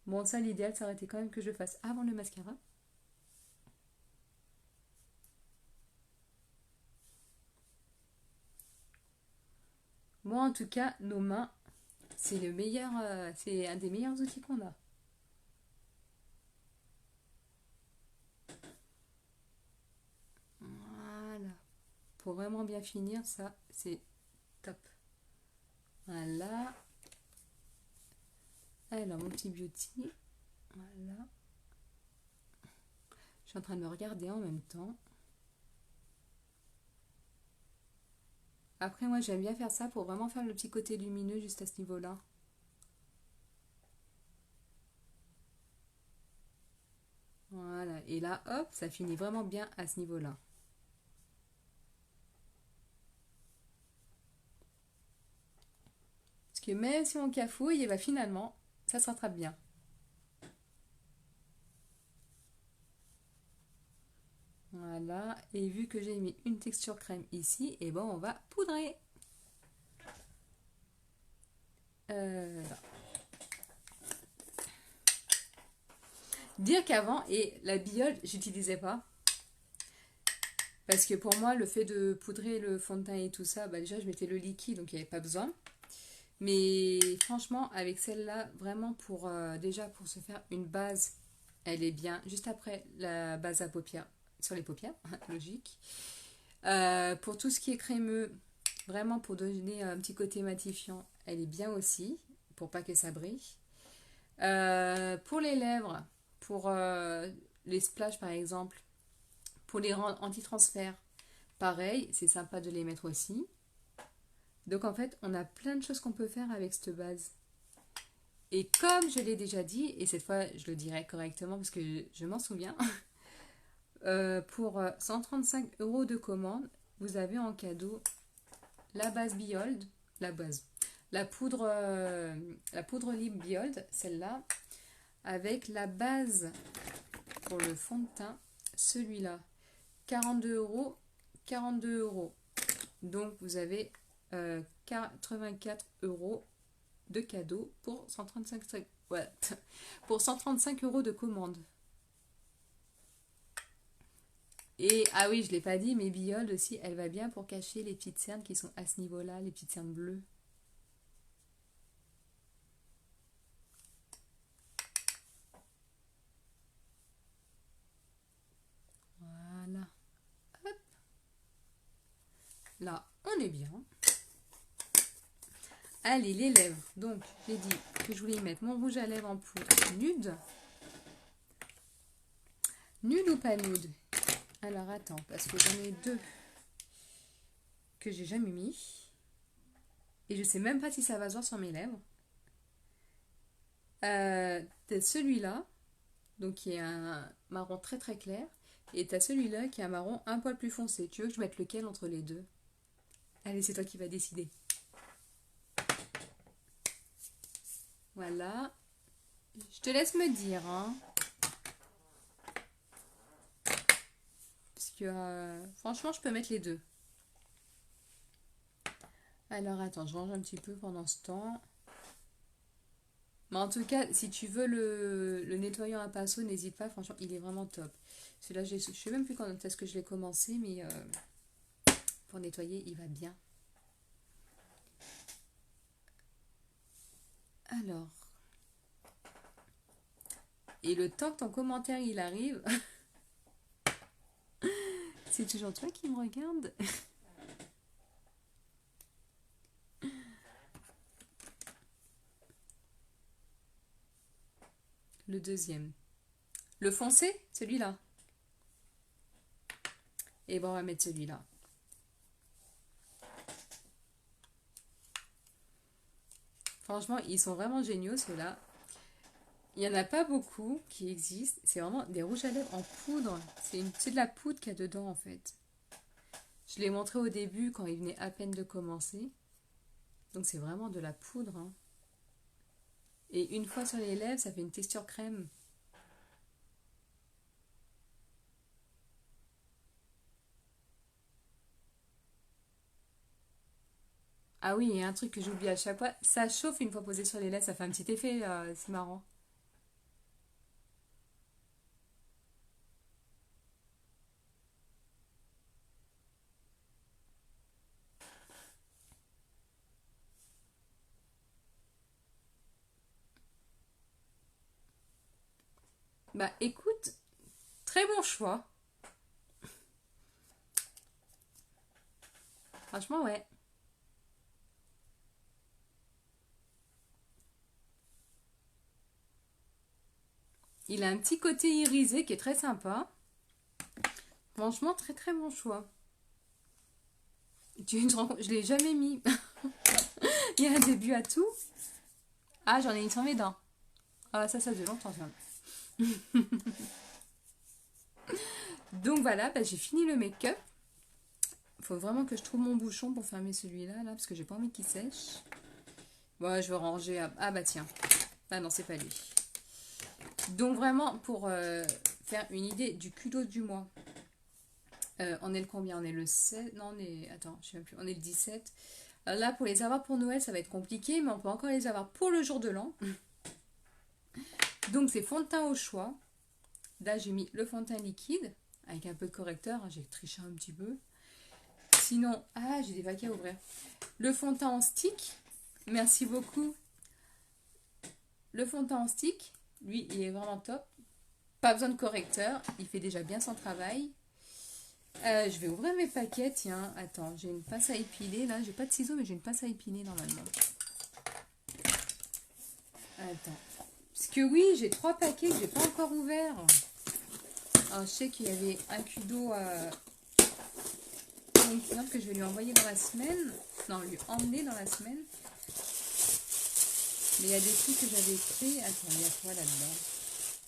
Bon, ça, l'idéal, ça aurait été quand même que je le fasse avant le mascara. Moi, en tout cas, nos mains, c'est le meilleur, c'est un des meilleurs outils qu'on a. Voilà. Pour vraiment bien finir, ça, c'est top. Voilà. Alors, mon petit beauty. Voilà. Je suis en train de me regarder en même temps. Après, moi, j'aime bien faire ça pour vraiment faire le petit côté lumineux juste à ce niveau-là. Voilà. Et là, hop, ça finit vraiment bien à ce niveau-là. Parce que même si on cafouille, et bah finalement, ça se rattrape bien. Voilà. Et vu que j'ai mis une texture crème ici, et bon, on va poudrer. Dire qu'avant, et la billeule, j'utilisais pas. Parce que pour moi, le fait de poudrer le fond de teint et tout ça, bah déjà, je mettais le liquide, donc il n'y avait pas besoin. Mais franchement, avec celle-là, vraiment pour déjà pour se faire une base, elle est bien. Juste après la base à paupières, sur les paupières, logique. Pour tout ce qui est crémeux, vraiment pour donner un petit côté matifiant, elle est bien aussi, pour pas que ça brille. Pour les lèvres, pour les splashes par exemple, pour les anti-transferts, pareil, c'est sympa de les mettre aussi. Donc en fait, on a plein de choses qu'on peut faire avec cette base. Et comme je l'ai déjà dit, et cette fois je le dirai correctement parce que je m'en souviens, pour 135 € de commande, vous avez en cadeau la base Biold, la poudre lip Biold, celle-là, avec la base pour le fond de teint, celui-là, 42 euros, 42 €. Donc vous avez 84 € de cadeau pour 135, ouais, pour 135 € de commande. Et ah oui, je ne l'ai pas dit, mais Biold aussi, elle va bien pour cacher les petites cernes qui sont à ce niveau-là, les petites cernes bleues. Voilà. Hop. Là, on est bien. Allez, les lèvres. Donc, j'ai dit que je voulais y mettre mon rouge à lèvres en poudre nude. Nude ou pas nude? Alors, attends, parce que j'en ai deux que j'ai jamais mis. Et je sais même pas si ça va se voir sur mes lèvres. T'as celui-là, donc qui est un marron très très clair. Et t'as celui-là qui est un marron un poil plus foncé. Tu veux que je mette lequel entre les deux? Allez, c'est toi qui vas décider. Voilà. Je te laisse me dire, hein. Parce que franchement, je peux mettre les deux. Alors attends, je range un petit peu pendant ce temps. Mais en tout cas, si tu veux le nettoyant à pinceau, n'hésite pas, franchement, il est vraiment top. Celui-là, je ne sais même plus quand est-ce que je l'ai commencé, mais pour nettoyer, il va bien. Alors. Et le temps que ton commentaire il arrive, c'est toujours toi qui me regarde. Le deuxième. Le foncé, celui-là. Et bon, on va mettre celui-là. Franchement, ils sont vraiment géniaux, ceux-là. Il n'y en a pas beaucoup qui existent. C'est vraiment des rouges à lèvres en poudre. C'est de la poudre qu'il y a dedans, en fait. Je l'ai montré au début quand il venait à peine de commencer. Donc c'est vraiment de la poudre, hein. Et une fois sur les lèvres, ça fait une texture crème. Ah oui, il y a un truc que j'oublie à chaque fois. Ça chauffe une fois posé sur les lèvres. Ça fait un petit effet, c'est marrant. Bah écoute, très bon choix. Franchement, ouais. Il a un petit côté irisé qui est très sympa. Franchement, très très bon choix. Je l'ai jamais mis. Il y a un début à tout. Ah, j'en ai une sur mes dents. Ah, ça faisait longtemps, ça. Donc voilà, bah, j'ai fini le make-up. Il faut vraiment que je trouve mon bouchon pour fermer celui-là, là, parce que j'ai pas envie qu'il sèche. Bon, je vais ranger. Ah bah tiens. Ah non, c'est pas lui. Donc vraiment, pour faire une idée du culot du mois. On est le combien? On est le 7? Non, on est... Attends, je sais même plus. On est le 17. Là, pour les avoir pour Noël, ça va être compliqué, mais on peut encore les avoir pour le jour de l'an. Donc, c'est fond de teint au choix. Là, j'ai mis le fond de teint liquide, avec un peu de correcteur. Hein, j'ai triché un petit peu. Sinon, ah, j'ai des paquets à ouvrir. Le fond de teint en stick. Merci beaucoup. Le fond de teint en stick, lui, il est vraiment top. Pas besoin de correcteur. Il fait déjà bien son travail. Je vais ouvrir mes paquets, tiens, attends, j'ai une pince à épiler, là, j'ai pas de ciseaux, mais j'ai une pince à épiler normalement. Attends, parce que oui, j'ai 3 paquets que j'ai pas encore ouverts. Alors, je sais qu'il y avait un cudo pour une cliente que je vais lui envoyer dans la semaine, non, lui emmener dans la semaine. Mais il y a des trucs que j'avais pris, attends, il y a quoi là-dedans?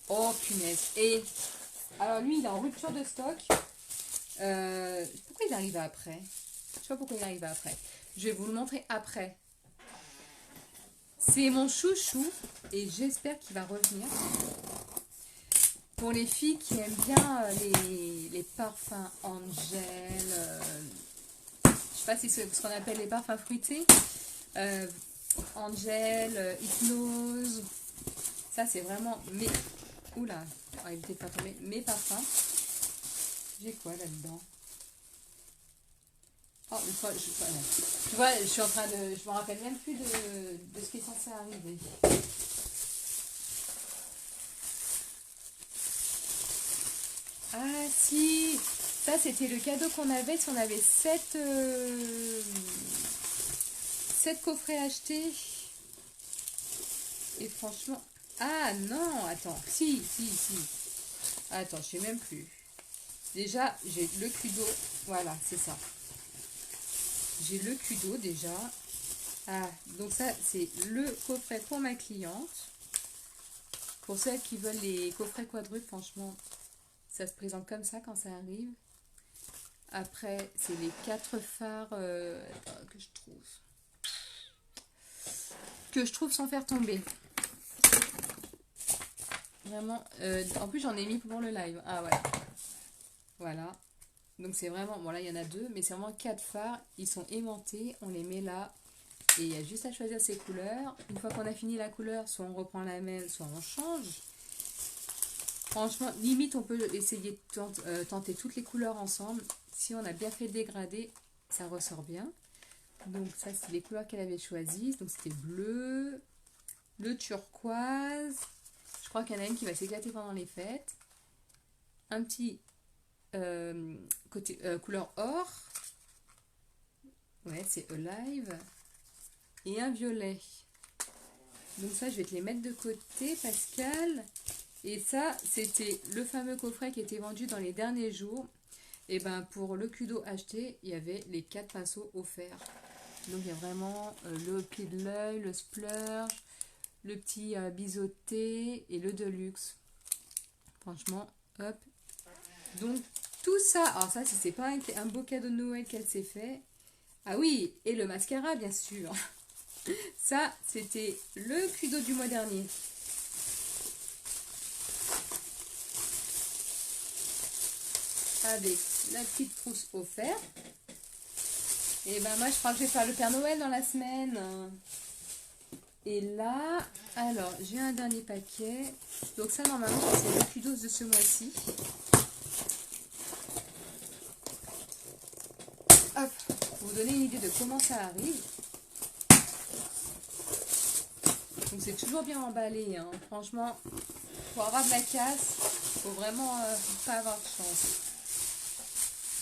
Oh, punaise, et, alors lui, il est en rupture de stock. Pourquoi il arrive après? Je sais pas pourquoi il arrive après. Je vais vous le montrer après. C'est mon chouchou et j'espère qu'il va revenir. Pour les filles qui aiment bien les parfums Angel, je sais pas si c'est ce qu'on appelle les parfums fruités, Angel, Hypnose, ça c'est vraiment mes... Oula, on va éviter de pas tomber, mes parfums. J'ai quoi là-dedans? Oh, une fois, tu vois, je suis en train de... Je me rappelle même plus de ce qui est censé arriver. Ah si, ça c'était le cadeau qu'on avait si on avait 7 coffrets achetés. Et franchement... Ah non, attends, si. Attends, je sais même plus. Déjà, j'ai le cudo. Voilà, c'est ça. J'ai le cudo déjà. Ah, donc ça, c'est le coffret pour ma cliente. Pour celles qui veulent les coffrets quadruples, franchement, ça se présente comme ça quand ça arrive. Après, c'est les 4 fards que je trouve sans faire tomber. Vraiment. En plus, j'en ai mis pour le live. Ah ouais. Voilà. Donc c'est vraiment... Bon là, il y en a 2, mais c'est vraiment 4 fards. Ils sont aimantés. On les met là. Et il y a juste à choisir ses couleurs. Une fois qu'on a fini la couleur, soit on reprend la même, soit on change. Franchement, limite, on peut essayer de tenter toutes les couleurs ensemble. Si on a bien fait le dégradé, ça ressort bien. Donc ça, c'est les couleurs qu'elle avait choisies. Donc c'était bleu, le turquoise. Je crois qu'il y en a une qui va s'éclater pendant les fêtes. Un petit côté couleur or. Ouais, c'est Alive. Et un violet. Donc ça, je vais te les mettre de côté, Pascal. Et ça, c'était le fameux coffret qui était vendu dans les derniers jours. Et ben pour le cudo acheté, il y avait les 4 pinceaux offerts. Donc il y a vraiment le pied de l'œil, le splurge, le petit biseauté et le deluxe. Franchement, hop. Donc tout ça, alors ça si c'est pas un beau cadeau de Noël qu'elle s'est fait. Ah oui, et le mascara bien sûr. Ça c'était le cadeau du mois dernier. Avec la petite trousse offerte. Et ben moi je crois que je vais faire le Père Noël dans la semaine. Et là, alors j'ai un dernier paquet. Donc ça normalement c'est le kudos de ce mois-ci. Hop, pour vous donner une idée de comment ça arrive. Donc c'est toujours bien emballé, hein. Franchement, pour avoir de la casse, faut vraiment pas avoir de chance.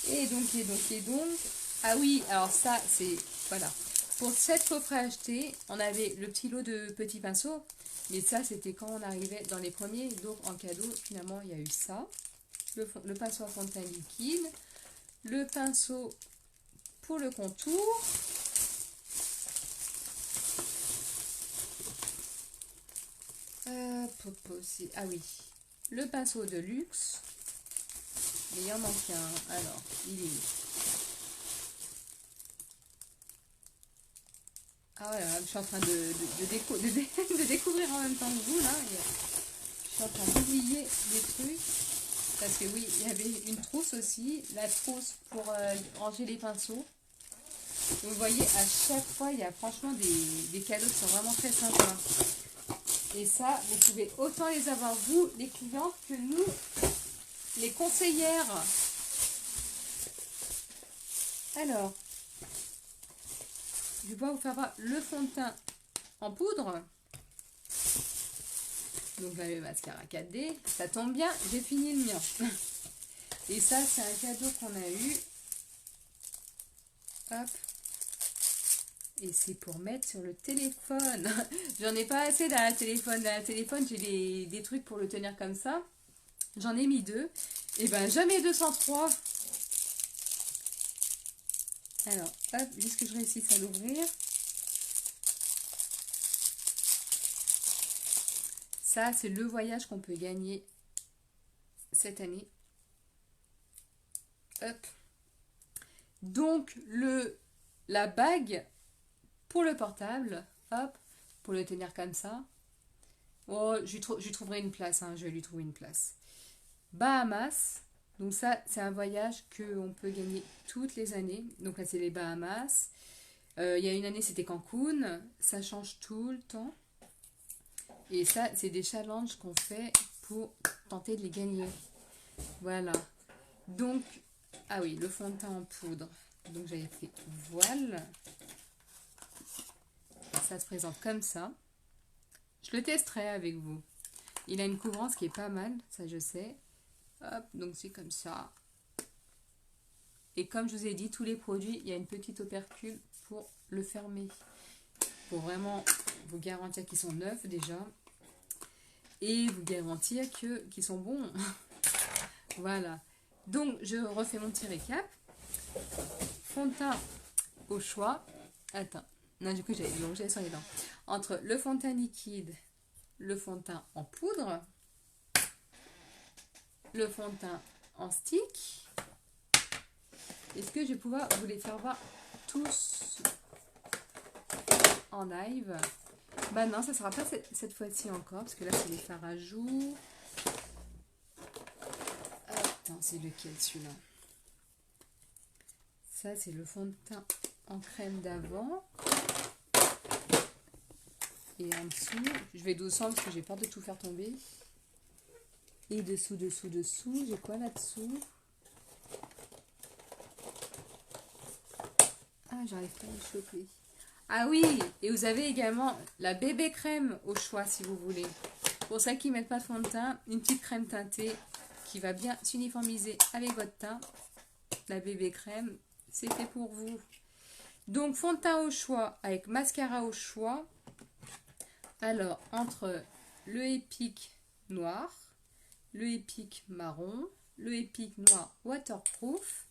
Et donc. Ah oui, alors ça c'est, voilà. Pour cette coffret acheté, on avait le petit lot de petits pinceaux. Mais ça c'était quand on arrivait dans les premiers. Donc en cadeau, finalement il y a eu ça. Le pinceau à fond de teint liquide. Le pinceau pour le contour. Ah oui, le pinceau de luxe. Mais il en manque un. Alors, il est où? Ah ouais, je suis en train de découvrir en même temps que vous, là. Je suis en train d'oublier des trucs. Parce que oui, il y avait une trousse aussi. La trousse pour ranger les pinceaux. Vous voyez, à chaque fois, il y a franchement des cadeaux qui sont vraiment très sympas. Et ça, vous pouvez autant les avoir vous, les clientes, que nous, les conseillères. Alors, je vais pouvoir vous faire voir le fond de teint en poudre. Donc là, le mascara 4D. Ça tombe bien, j'ai fini le mien. Et ça, c'est un cadeau qu'on a eu. Hop. Et c'est pour mettre sur le téléphone. J'en ai pas assez dans le téléphone. Dans le téléphone, j'ai des trucs pour le tenir comme ça. J'en ai mis 2. Et ben jamais 203. Alors, hop, juste que je réussisse à l'ouvrir. Ça, c'est le voyage qu'on peut gagner cette année. Hop. Donc, la bague pour le portable. Hop, pour le tenir comme ça. Oh, je lui trouverai une place, hein, je vais lui trouver une place. Bahamas. Donc ça, c'est un voyage qu'on peut gagner toutes les années. Donc là, c'est les Bahamas. Il y a une année, c'était Cancun. Ça change tout le temps. Et ça, c'est des challenges qu'on fait pour tenter de les gagner. Voilà. Donc, ah oui, le fond de teint en poudre. Donc j'avais fait voile. Ça se présente comme ça. Je le testerai avec vous. Il a une couvrance qui est pas mal, ça je sais. Hop, donc c'est comme ça. Et comme je vous ai dit, tous les produits, il y a une petite opercule pour le fermer. Pour vraiment vous garantir qu'ils sont neufs déjà. Et vous garantir qu'ils sont bons. Voilà. Donc, je refais mon petit récap. Fond de teint au choix. Attends. Non, du coup, j'allais sur les dents. Entre le fond de teint liquide, le fond de teint en poudre, le fond de teint en stick. Est-ce que je vais pouvoir vous les faire voir tous en live? Bah non, ça ne sera pas cette fois-ci encore, parce que là, c'est les fards à joues. Attends, c'est lequel celui-là? Ça, c'est le fond de teint en crème d'avant. Et en dessous, je vais doucement parce que j'ai peur de tout faire tomber. Et dessous, j'ai quoi là-dessous? Ah, j'arrive pas à le choper. Ah oui, et vous avez également la bébé crème au choix si vous voulez. Pour celles qui ne mettent pas de fond de teint, une petite crème teintée qui va bien s'uniformiser avec votre teint. La bébé crème, c'est fait pour vous. Donc fond de teint au choix avec mascara au choix. Alors entre le épique noir, le épique marron, le épique noir waterproof.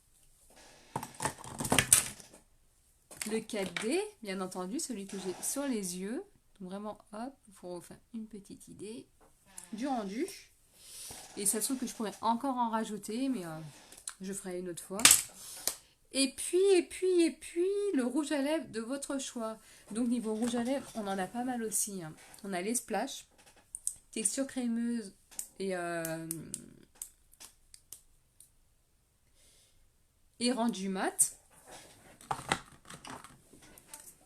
Le 4D, bien entendu, celui que j'ai sur les yeux. Donc vraiment, hop, il faut refaire une petite idée du rendu. Et ça se trouve que je pourrais encore en rajouter, mais je ferai une autre fois. Et puis, le rouge à lèvres de votre choix. Donc niveau rouge à lèvres, on en a pas mal aussi. Hein. On a les splash, texture crémeuse et rendu mat.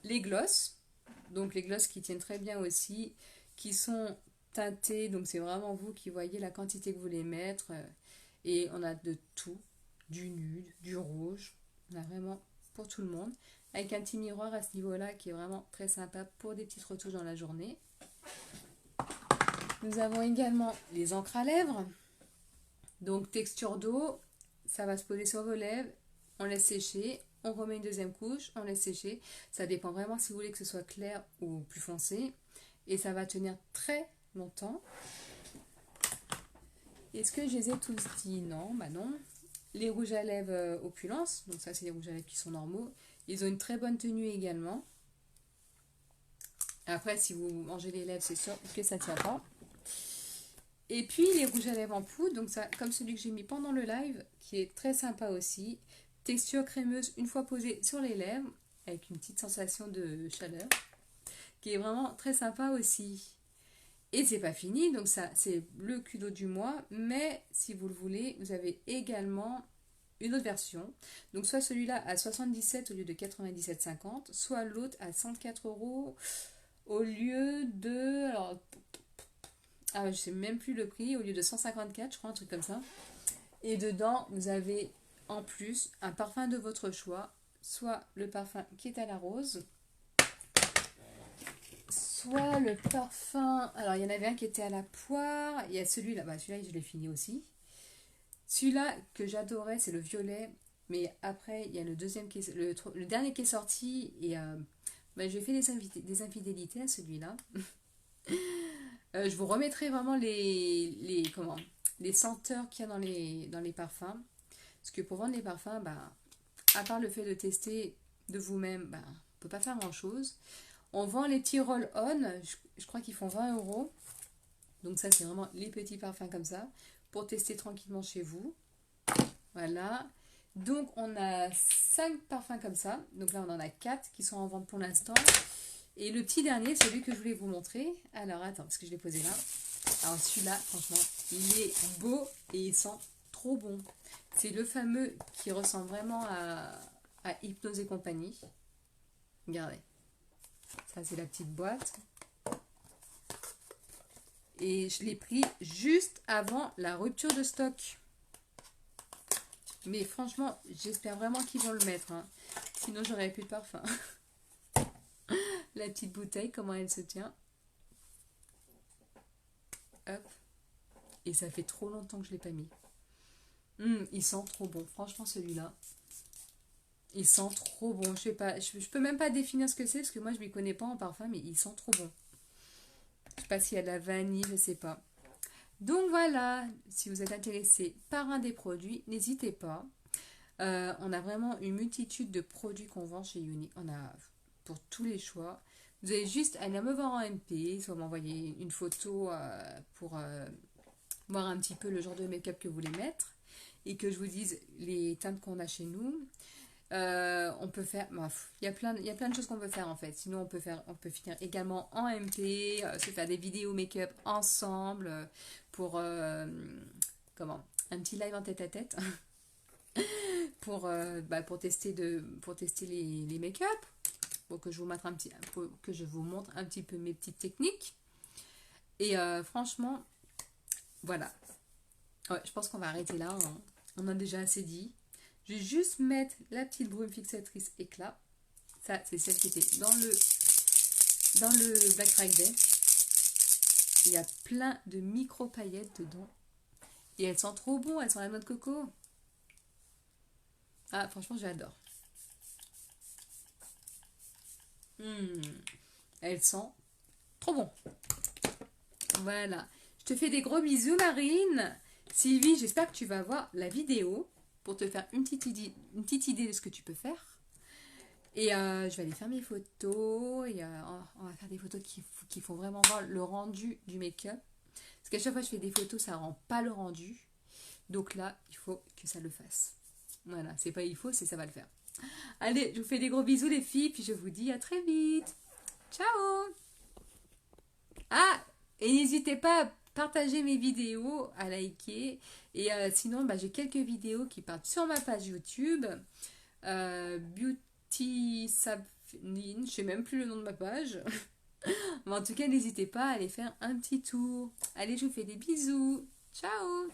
Les glosses, donc les glosses qui tiennent très bien aussi, qui sont teintés, donc c'est vraiment vous qui voyez la quantité que vous voulez mettre. Et on a de tout, du nude, du rouge, on a vraiment pour tout le monde. Avec un petit miroir à ce niveau-là qui est vraiment très sympa pour des petites retouches dans la journée. Nous avons également les encres à lèvres. Donc texture d'eau, ça va se poser sur vos lèvres, on laisse sécher, on remet une deuxième couche, on laisse sécher. Ça dépend vraiment si vous voulez que ce soit clair ou plus foncé. Et ça va tenir très longtemps. Est-ce que je les ai tous dit? Non, bah non. Les rouges à lèvres opulence, donc ça c'est les rouges à lèvres qui sont normaux. Ils ont une très bonne tenue également. Après, si vous mangez les lèvres, c'est sûr que ça ne tient pas. Et puis les rouges à lèvres en poudre, donc ça, comme celui que j'ai mis pendant le live, qui est très sympa aussi. Texture crémeuse une fois posée sur les lèvres, avec une petite sensation de chaleur, qui est vraiment très sympa aussi. Et c'est pas fini, donc ça c'est le culot du mois, mais si vous le voulez, vous avez également une autre version. Donc soit celui-là à 77 au lieu de 97,50, soit l'autre à 104 € au lieu de... Alors, je sais même plus le prix, au lieu de 154, je crois, un truc comme ça. Et dedans, vous avez en plus un parfum de votre choix, soit le parfum qui est à la rose, soit le parfum... Alors, il y en avait un qui était à la poire, il y a celui-là, celui-là, je l'ai fini aussi. Celui-là que j'adorais, c'est le violet, mais après, il y a le deuxième qui est... Le dernier qui est sorti, et j'ai fait des infidélités à celui-là. Je vous remettrai vraiment les senteurs qu'il y a dans les parfums. Parce que pour vendre les parfums, à part le fait de tester de vous-même, on ne peut pas faire grand-chose. On vend les petits roll-on, je crois qu'ils font 20 €. Donc ça, c'est vraiment les petits parfums comme ça, pour tester tranquillement chez vous. Voilà. Donc on a 5 parfums comme ça. Donc là, on en a 4 qui sont en vente pour l'instant. Et le petit dernier, celui que je voulais vous montrer. Alors, attends, parce que je l'ai posé là. Alors, celui-là, franchement, il est beau et il sent trop bon. C'est le fameux qui ressemble vraiment à Hypnose et compagnie. Regardez. Ça, c'est la petite boîte. Et je l'ai pris juste avant la rupture de stock. Mais franchement, j'espère vraiment qu'ils vont le mettre. Hein. Sinon, j'aurais plus de parfum. La petite bouteille, comment elle se tient. Hop. Et ça fait trop longtemps que je ne l'ai pas mis. Il sent trop bon. Franchement, celui-là. Il sent trop bon. Je sais pas. Je peux même pas définir ce que c'est parce que moi, je ne m'y connais pas en parfum, mais il sent trop bon. Je sais pas s'il y a de la vanille, je sais pas. Donc voilà. Si vous êtes intéressé par un des produits, n'hésitez pas. On a vraiment une multitude de produits qu'on vend chez Unique. On a pour tous les choix. Vous avez juste à aller me voir en MP, soit m'envoyer une photo pour voir un petit peu le genre de make-up que vous voulez mettre et que je vous dise les teintes qu'on a chez nous. On peut faire, il y a plein de choses qu'on peut faire en fait. Sinon on peut finir également en MP, se faire des vidéos make-up ensemble pour un petit live en tête-à-tête pour tester les make-up. Pour que je vous montre un petit peu mes petites techniques. Et franchement, voilà. Ouais, je pense qu'on va arrêter là. Hein. On a déjà assez dit. Je vais juste mettre la petite brume fixatrice éclat. Ça, c'est celle qui était dans le Black Friday. Il y a plein de micro paillettes dedans. Et elles sentent trop bon. Elles sont la noix de coco. Ah, franchement, j'adore. Elle sent trop bon. Voilà. Je te fais des gros bisous, Marine. Sylvie, j'espère que tu vas voir la vidéo pour te faire une petite idée de ce que tu peux faire. Et je vais aller faire mes photos. Et on va faire des photos qui font vraiment voir le rendu du make-up. Parce qu'à chaque fois que je fais des photos, ça rend pas le rendu. Donc là, il faut que ça le fasse. Voilà, c'est pas il faut, c'est ça va le faire. Allez, je vous fais des gros bisous les filles, puis je vous dis à très vite. Ciao. Ah, et n'hésitez pas à partager mes vidéos, à liker. Et sinon, bah, j'ai quelques vidéos qui partent sur ma page YouTube. Beauty Sabine, je sais même plus le nom de ma page. Mais en tout cas, n'hésitez pas à aller faire un petit tour. Allez, je vous fais des bisous. Ciao.